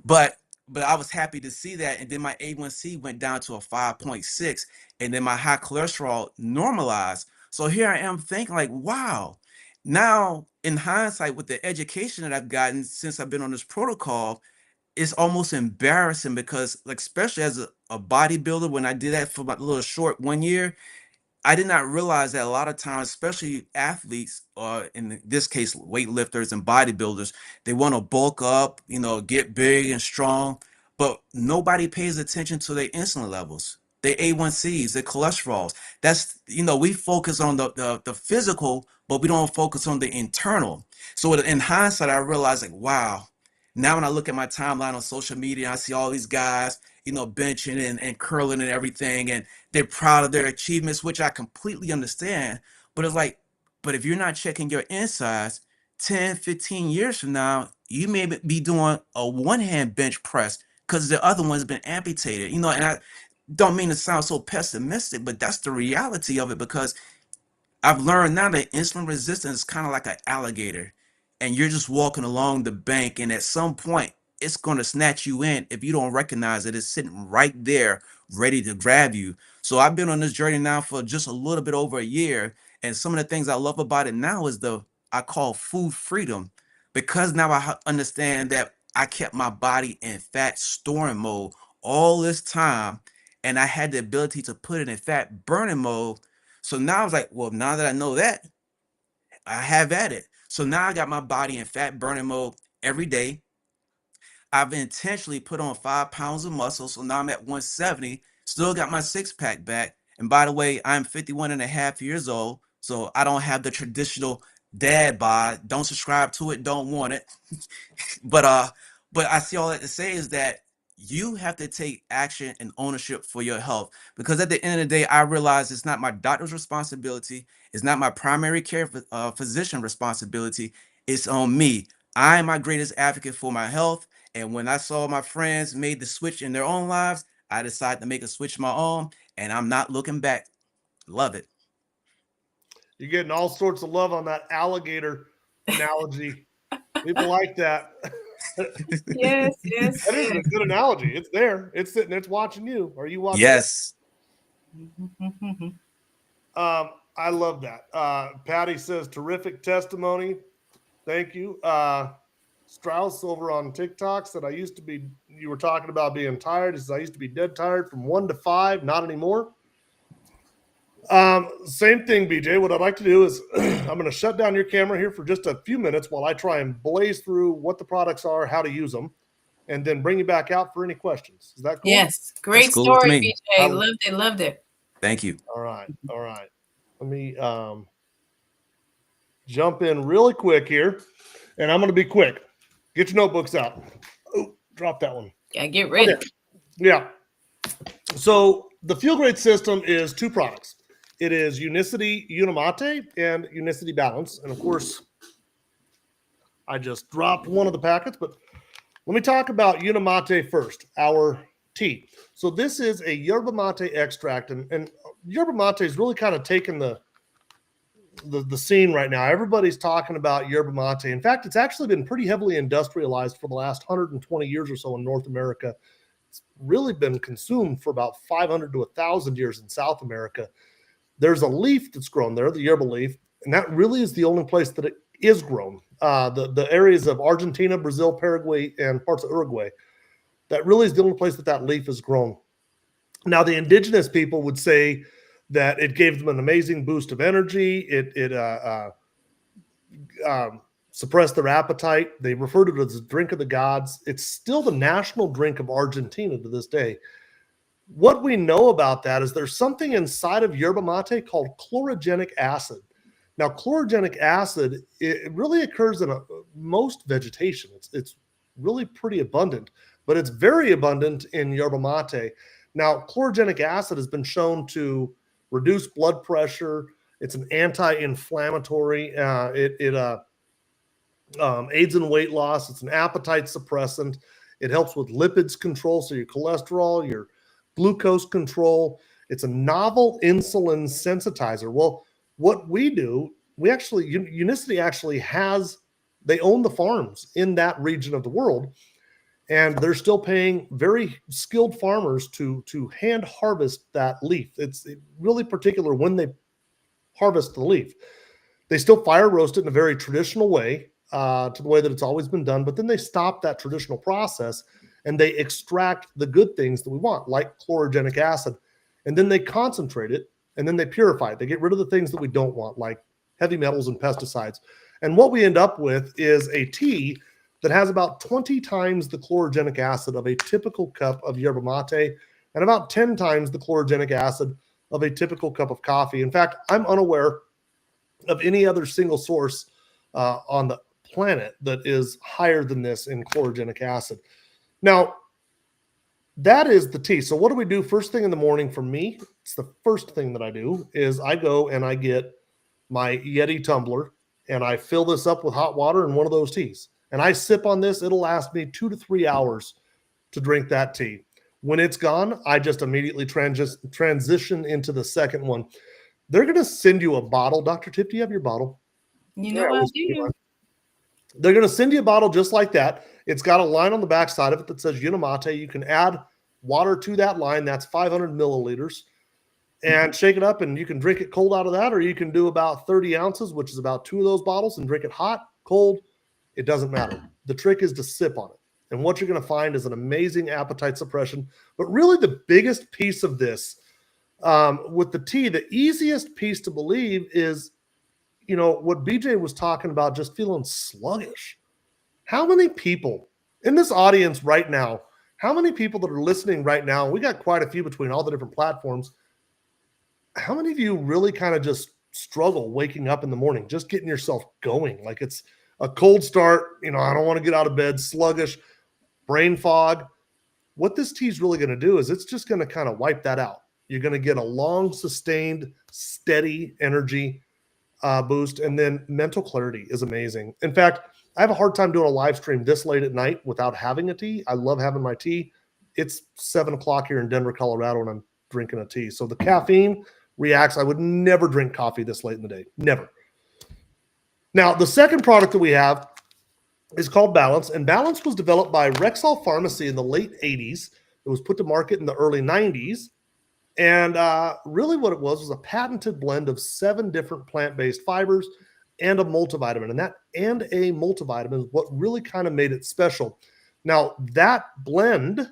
but but I was happy to see that. And then my A1C went down to a 5.6, and then my high cholesterol normalized. So here I am thinking like, wow, now in hindsight with the education that I've gotten since I've been on this protocol, it's almost embarrassing because like, especially as a bodybuilder, when I did that for my little short 1 year, I did not realize that a lot of times, especially athletes, or in this case, weightlifters and bodybuilders, they want to bulk up, get big and strong, but nobody pays attention to their insulin levels, their A1Cs, their cholesterols. We focus on the physical, but we don't focus on the internal. So in hindsight, I realized like, wow, now when I look at my timeline on social media, I see all these guys, benching and curling and everything, and they're proud of their achievements, which I completely understand. But it's like, but if you're not checking your insides, 10, 15 years from now, you may be doing a one-hand bench press because the other one's been amputated. And I don't mean to sound so pessimistic, but that's the reality of it, because I've learned now that insulin resistance is kind of like an alligator, and you're just walking along the bank, and at some point, it's going to snatch you in if you don't recognize it. It's sitting right there, ready to grab you. So I've been on this journey now for just a little bit over a year, and some of the things I love about it now is I call food freedom, because now I understand that I kept my body in fat storing mode all this time, and I had the ability to put it in fat burning mode. So now I was like, well, now that I know that, I have at it. So now I got my body in fat burning mode every day. I've intentionally put on 5 pounds of muscle. So now I'm at 170, still got my six pack back. And by the way, I'm 51 and a half years old. So I don't have the traditional dad bod. Don't subscribe to it. Don't want it. But I see all that to say is that you have to take action and ownership for your health, because at the end of the day, I realize it's not my doctor's responsibility, it's not my primary care physician responsibility. It's on me. I am my greatest advocate for my health, and when I saw my friends made the switch in their own lives, I decided to make a switch of my own, and I'm not looking back. Love it. You're getting all sorts of love on that alligator analogy. People like that. Yes, yes, That is yes. a good analogy. It's there. It's sitting there. It's watching you. Are you watching? Yes. I love that. Patty says, terrific testimony. Thank you. Strauss over on TikTok said, you were talking about being tired. He says, I used to be dead tired from 1 to 5, not anymore. Same thing, BJ. What I'd like to do is I'm going to shut down your camera here for just a few minutes while I try and blaze through what the products are, how to use them, and then bring you back out for any questions. Is that cool? Yes. Great That's cool with story, me. BJ. Loved it. Loved it. Thank you. All right. Let me jump in really quick here, and I'm going to be quick. Get your notebooks out. Oh, drop that one. Yeah, get ready. Okay. Yeah. So the Fuel Grade system is 2 products. It is Unicity Unimate and Unicity Balance. And of course, I just dropped one of the packets, but let me talk about Unimate first, our tea. So this is a yerba mate extract, and yerba mate is really kind of taking the scene right now. Everybody's talking about yerba mate. In fact, it's actually been pretty heavily industrialized for the last 120 years or so in North America. It's really been consumed for about 500 to 1,000 years in South America. There's a leaf that's grown there, the yerba leaf, and that really is the only place that it is grown. The areas of Argentina, Brazil, Paraguay, and parts of Uruguay, that really is the only place that leaf is grown. Now, the indigenous people would say that it gave them an amazing boost of energy. It suppressed their appetite. They referred to it as the drink of the gods. It's still the national drink of Argentina to this day. What we know about that is there's something inside of yerba mate called chlorogenic acid. Now, chlorogenic acid, it really occurs in most vegetation. It's really pretty abundant, but it's very abundant in yerba mate. Now, chlorogenic acid has been shown to reduce blood pressure. It's an anti-inflammatory. It aids in weight loss. It's an appetite suppressant. It helps with lipids control, so your cholesterol, your glucose control. It's a novel insulin sensitizer. Well, what we do, we actually, Unicity actually has, they own the farms in that region of the world, and they're still paying very skilled farmers to hand harvest that leaf. It's really particular when they harvest the leaf. They still fire roast it in a very traditional way, to the way that it's always been done, but then they stop that traditional process and they extract the good things that we want, like chlorogenic acid, and then they concentrate it, and then they purify it. They get rid of the things that we don't want, like heavy metals and pesticides. And what we end up with is a tea that has about 20 times the chlorogenic acid of a typical cup of yerba mate and about 10 times the chlorogenic acid of a typical cup of coffee. In fact, I'm unaware of any other single source on the planet that is higher than this in chlorogenic acid. Now, that is the tea. So what do we do first thing in the morning for me? It's the first thing that I do is I go and I get my Yeti tumbler and I fill this up with hot water and one of those teas. And I sip on this. It'll last me 2 to 3 hours to drink that tea. When it's gone, I just immediately transition into the second one. They're going to send you a bottle. Dr. Tiff, do you have your bottle? You know I do. They're going to send you a bottle just like that. It's got a line on the back side of it that says Unimate. You can add water to that line. That's 500 milliliters. And shake it up, and you can drink it cold out of that, or you can do about 30 ounces, which is about 2 of those bottles, and drink it hot, cold. It doesn't matter. The trick is to sip on it. And what you're going to find is an amazing appetite suppression. But really the biggest piece of this with the tea, the easiest piece to believe is, you know, what BJ was talking about, just feeling sluggish. How many people in this audience right now, how many people that are listening right now, we got quite a few between all the different platforms, how many of you really kind of just struggle waking up in the morning, just getting yourself going? Like it's a cold start, you know, I don't want to get out of bed, sluggish, brain fog. What this tea is really going to do is it's just going to kind of wipe that out. You're going to get a long, sustained, steady energy boost, and then mental clarity is amazing. In fact, I have a hard time doing a live stream this late at night without having a tea. I love having my tea. It's 7 o'clock here in Denver, Colorado, and I'm drinking a tea. So the caffeine reacts. I would never drink coffee this late in the day. Never. Now, the second product that we have is called Balance, and Balance was developed by Rexall Pharmacy in the late 80s. It was put to market in the early 90s. And really what it was a patented blend of 7 different plant-based fibers and a multivitamin. And a multivitamin is what really kind of made it special. Now, that blend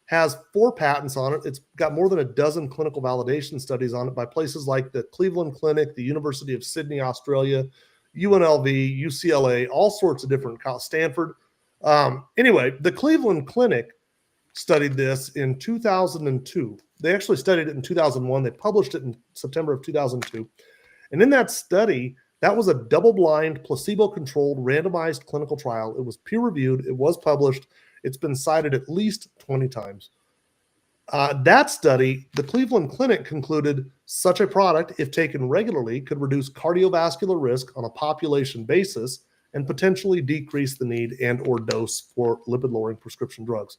has 4 patents on it. It's got more than a dozen clinical validation studies on it by places like the Cleveland Clinic, the University of Sydney, Australia, UNLV, UCLA, all sorts of different, Stanford. Anyway, the Cleveland Clinic studied this in 2002. They actually studied it in 2001. They published it in September of 2002. And in that study, that was a double-blind, placebo-controlled, randomized clinical trial. It was peer-reviewed. It was published. It's been cited at least 20 times. That study, the Cleveland Clinic concluded such a product, if taken regularly, could reduce cardiovascular risk on a population basis and potentially decrease the need and or dose for lipid-lowering prescription drugs.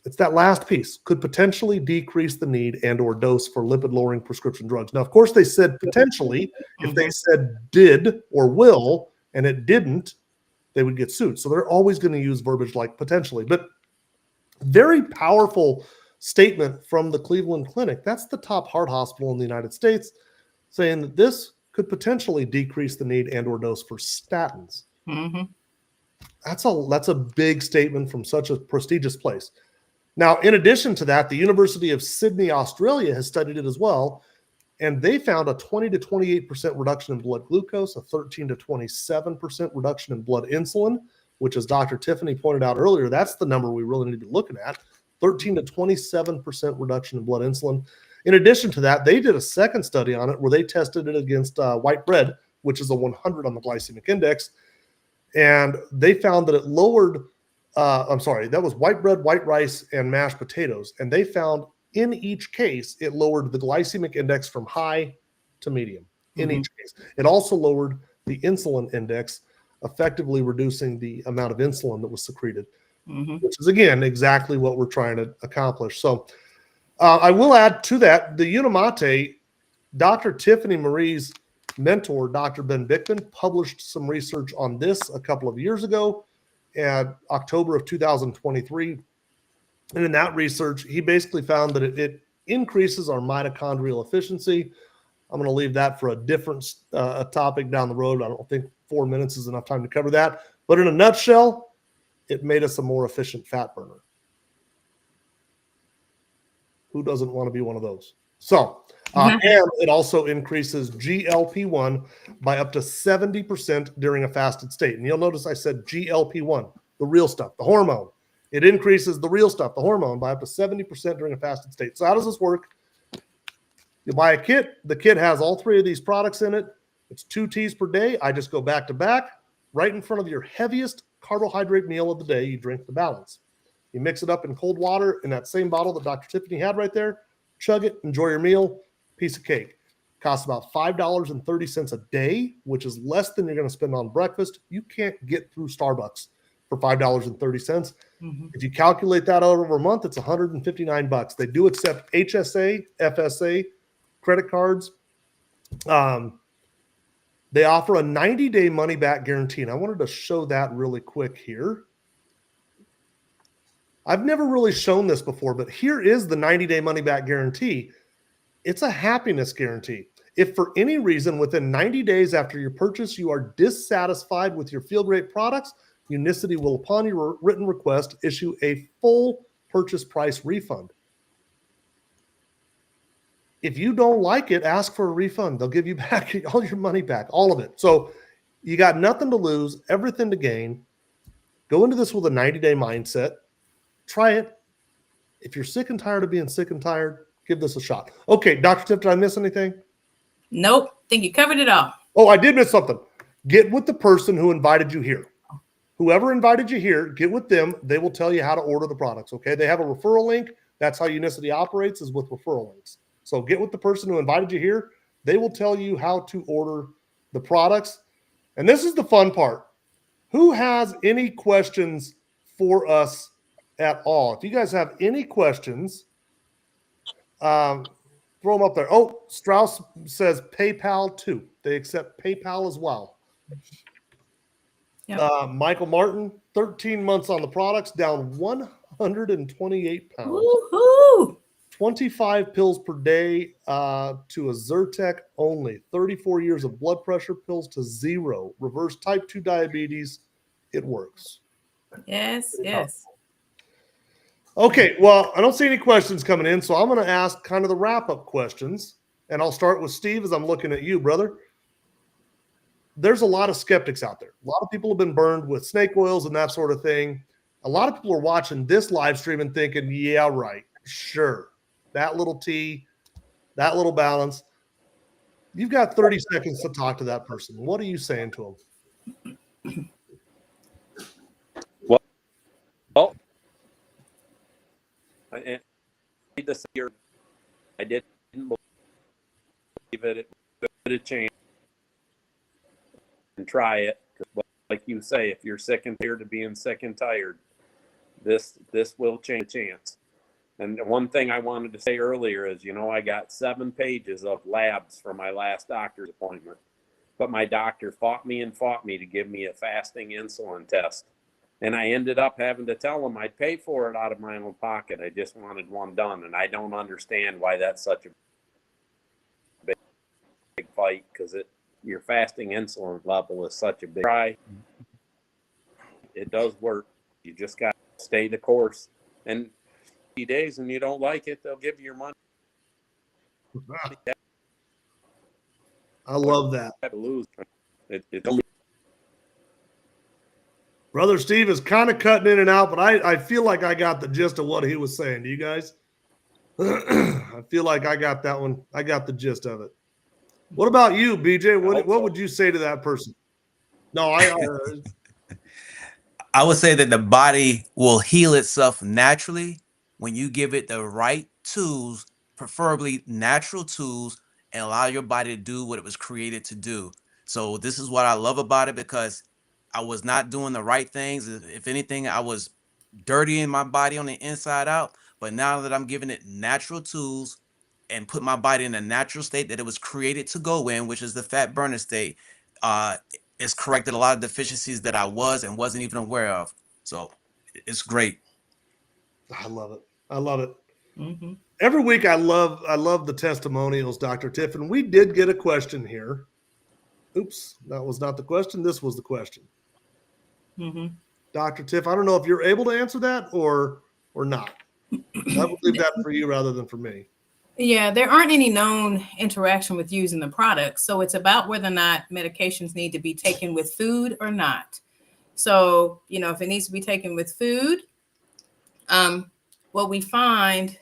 It's that last piece, could potentially decrease the need and or dose for lipid-lowering prescription drugs. Now, of course, they said potentially. If they said did or will, and it didn't, they would get sued. So they're always going to use verbiage like potentially. But very powerful statement from the Cleveland Clinic. That's the top heart hospital in the United States, saying that this could potentially decrease the need and or dose for statins. Mm-hmm. That's a big statement from such a prestigious place. Now, in addition to that, the University of Sydney, Australia has studied it as well, and they found a 20 to 28% reduction in blood glucose, a 13 to 27% reduction in blood insulin, which, as Dr. Tiffany pointed out earlier, that's the number we really need to be looking at, 13 to 27% reduction in blood insulin. In addition to that, they did a second study on it where they tested it against white bread, which is a 100 on the glycemic index, and they found that it lowered, that was white bread, white rice, and mashed potatoes, and they found in each case, it lowered the glycemic index from high to medium in each case. It also lowered the insulin index, effectively reducing the amount of insulin that was secreted, which is, again, exactly what we're trying to accomplish. So I will add to that, the Unimate, Dr. Tiffany Marie's mentor, Dr. Ben Bickman, published some research on this a couple of years ago in October of 2023. And in that research, he basically found that it increases our mitochondrial efficiency. I'm going to leave that for a different topic down the road. I don't think 4 minutes is enough time to cover that. But in a nutshell, it made us a more efficient fat burner. Who doesn't want to be one of those? So, and it also increases GLP-1 by up to 70% during a fasted state. And you'll notice I said GLP-1, the real stuff, the hormone. It increases the real stuff, the hormone, by up to 70% during a fasted state. So how does this work? You buy a kit. The kit has all three of these products in it. It's 2 teas per day. I just go back to back. Right in front of your heaviest carbohydrate meal of the day, you drink the balance. You mix it up in cold water in that same bottle that Dr. Tiffany had right there. Chug it. Enjoy your meal. Piece of cake. Costs about $5.30 a day, which is less than you're going to spend on breakfast. You can't get through Starbucks for $5.30. If you calculate that out over a month, it's $159. They do accept HSA, FSA, credit cards. They offer a 90-day money-back guarantee, and I wanted to show that really quick here. I've never really shown this before, but here is the 90-day money-back guarantee. It's a happiness guarantee. If for any reason within 90 days after your purchase you are dissatisfied with your Feel Great products, Unicity will, upon your written request, issue a full purchase price refund. If you don't like it, ask for a refund. They'll give you back all your money back, all of it. So you got nothing to lose, everything to gain. Go into this with a 90-day mindset. Try it. If you're sick and tired of being sick and tired, give this a shot. Okay, Dr. Tiff, did I miss anything? Nope. Think you covered it all. Oh, I did miss something. Get with the person who invited you here. Whoever invited you here, get with them. They will tell you how to order the products, okay? They have a referral link. That's how Unicity operates, is with referral links. So get with the person who invited you here. They will tell you how to order the products. And this is the fun part. Who has any questions for us at all? If you guys have any questions, throw them up there. Oh, Strauss says PayPal too. They accept PayPal as well. Yep. Michael Martin, 13 months on the products, down 128 pounds. Woo-hoo! 25 pills per day to a Zyrtec only. 34 years of blood pressure pills to 0. Reverse type 2 diabetes. It works. Yes, yes. Okay, well, I don't see any questions coming in, so I'm going to ask kind of the wrap-up questions. And I'll start with Steve as I'm looking at you, brother. There's a lot of skeptics out there. A lot of people have been burned with snake oils and that sort of thing. A lot of people are watching this live stream and thinking, yeah, right, sure. That little tea, that little balance. You've got 30 seconds to talk to that person. What are you saying to them? Well, I didn't believe it. It a chance and try it. Like you say, if you're sick and tired of being sick and tired, this will change the chance. And one thing I wanted to say earlier is, I got 7 pages of labs for my last doctor's appointment, but my doctor fought me to give me a fasting insulin test. And I ended up having to tell him I'd pay for it out of my own pocket. I just wanted one done. And I don't understand why that's such a big fight, because your fasting insulin level is such a big try. It does work. You just got to stay the course. And days and you don't like it, they'll give you your money. I love that. To lose. Brother Steve is kind of cutting in and out, but I feel like I got the gist of what he was saying. Do you guys? I feel like I got that one. I got the gist of it. What about you, BJ? What would you say to that person? No, I would say that the body will heal itself naturally when you give it the right tools, preferably natural tools, and allow your body to do what it was created to do. So this is what I love about it, because I was not doing the right things. If anything, I was dirtying my body on the inside out. But now that I'm giving it natural tools and put my body in a natural state that it was created to go in, which is the fat burner state, it's corrected a lot of deficiencies that I was and wasn't even aware of. So it's great. I love it. I love it. Mm-hmm. Every week I love the testimonials, Dr. Tiff, and we did get a question here. Oops, that was not the question. This was the question. Mm-hmm. Dr. Tiff, I don't know if you're able to answer that or not. I would leave that for you rather than for me. Yeah, there aren't any known interaction with using the product. So it's about whether or not medications need to be taken with food or not. So, if it needs to be taken with food, what we find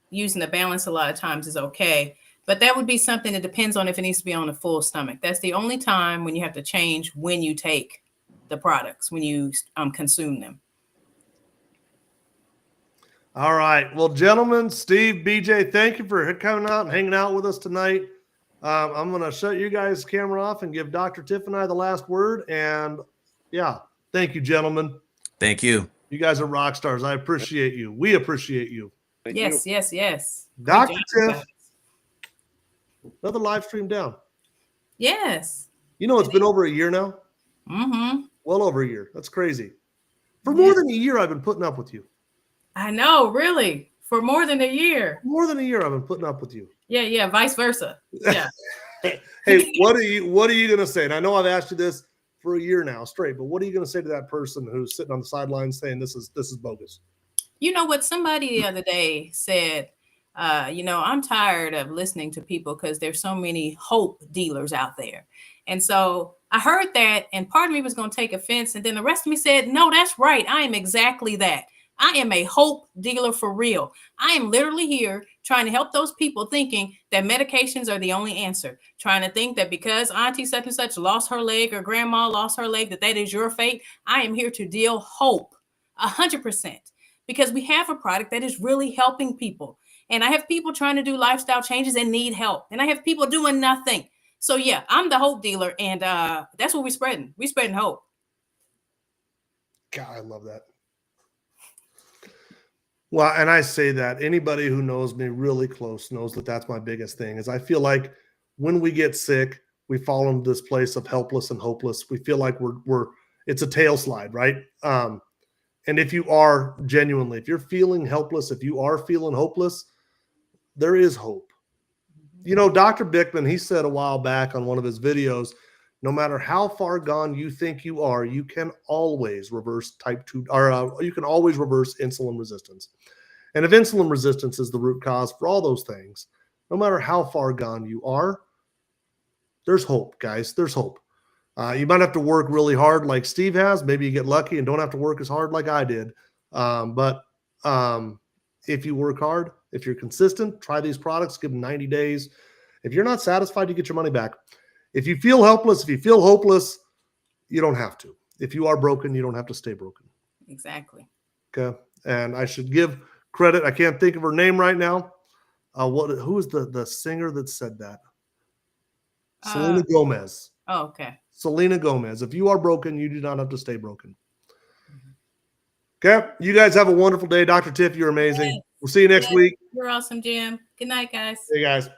using the balance a lot of times is okay. But that would be something that depends on if it needs to be on a full stomach. That's the only time when you have to change when you take the products, when you consume them. All right. Well, gentlemen, Steve, BJ, thank you for coming out and hanging out with us tonight. I'm going to shut you guys' camera off and give Dr. Tiff and I the last word. And yeah, thank you, gentlemen. Thank you. You guys are rock stars. I appreciate you. We appreciate you. Yes. Dr. Tiff, another live stream down. Yes. It's been over a year now. Mm-hmm. Well over a year. That's crazy. For more than a year, I've been putting up with you. I know, really. For more than a year. More than a year, I've been putting up with you. Yeah, vice versa. Yeah. Hey, what are you gonna say? And I know I've asked you this for a year now straight, but what are you gonna say to that person who's sitting on the sidelines saying this is bogus? You know what? Somebody the other day said, I'm tired of listening to people because there's so many hope dealers out there. And so I heard that, and part of me was going to take offense. And then the rest of me said, no, that's right. I am exactly that. I am a hope dealer for real. I am literally here trying to help those people thinking that medications are the only answer, trying to think that because auntie such and such lost her leg or grandma lost her leg, that is your fate. I am here to deal hope 100%, because we have a product that is really helping people. And I have people trying to do lifestyle changes and need help. And I have people doing nothing. So yeah, I'm the hope dealer, and that's what we're spreading. We're spreading hope. God, I love that. Well, and I say that anybody who knows me really close knows that that's my biggest thing is I feel like when we get sick, we fall into this place of helpless and hopeless. We feel like it's a tail slide, right? And if you are genuinely, if you're feeling helpless, if you are feeling hopeless, there is hope. Dr. Bickman, he said a while back on one of his videos, no matter how far gone you think you are, you can always reverse type 2, or you can always reverse insulin resistance. And if insulin resistance is the root cause for all those things, no matter how far gone you are, there's hope, guys. There's hope. You might have to work really hard like Steve has. Maybe you get lucky and don't have to work as hard like I did. But if you work hard, if you're consistent, try these products, give them 90 days. If you're not satisfied, you get your money back. If you feel helpless, if you feel hopeless, you don't have to. If you are broken, you don't have to stay broken. Exactly. Okay. And I should give credit. I can't think of her name right now. Who is the singer that said that? Selena Gomez. Oh, okay. Selena Gomez. If you are broken, you do not have to stay broken. Okay. You guys have a wonderful day. Dr. Tiff, you're amazing. Yes. We'll see you next week. You're awesome, Jim. Good night, guys. Hey, guys.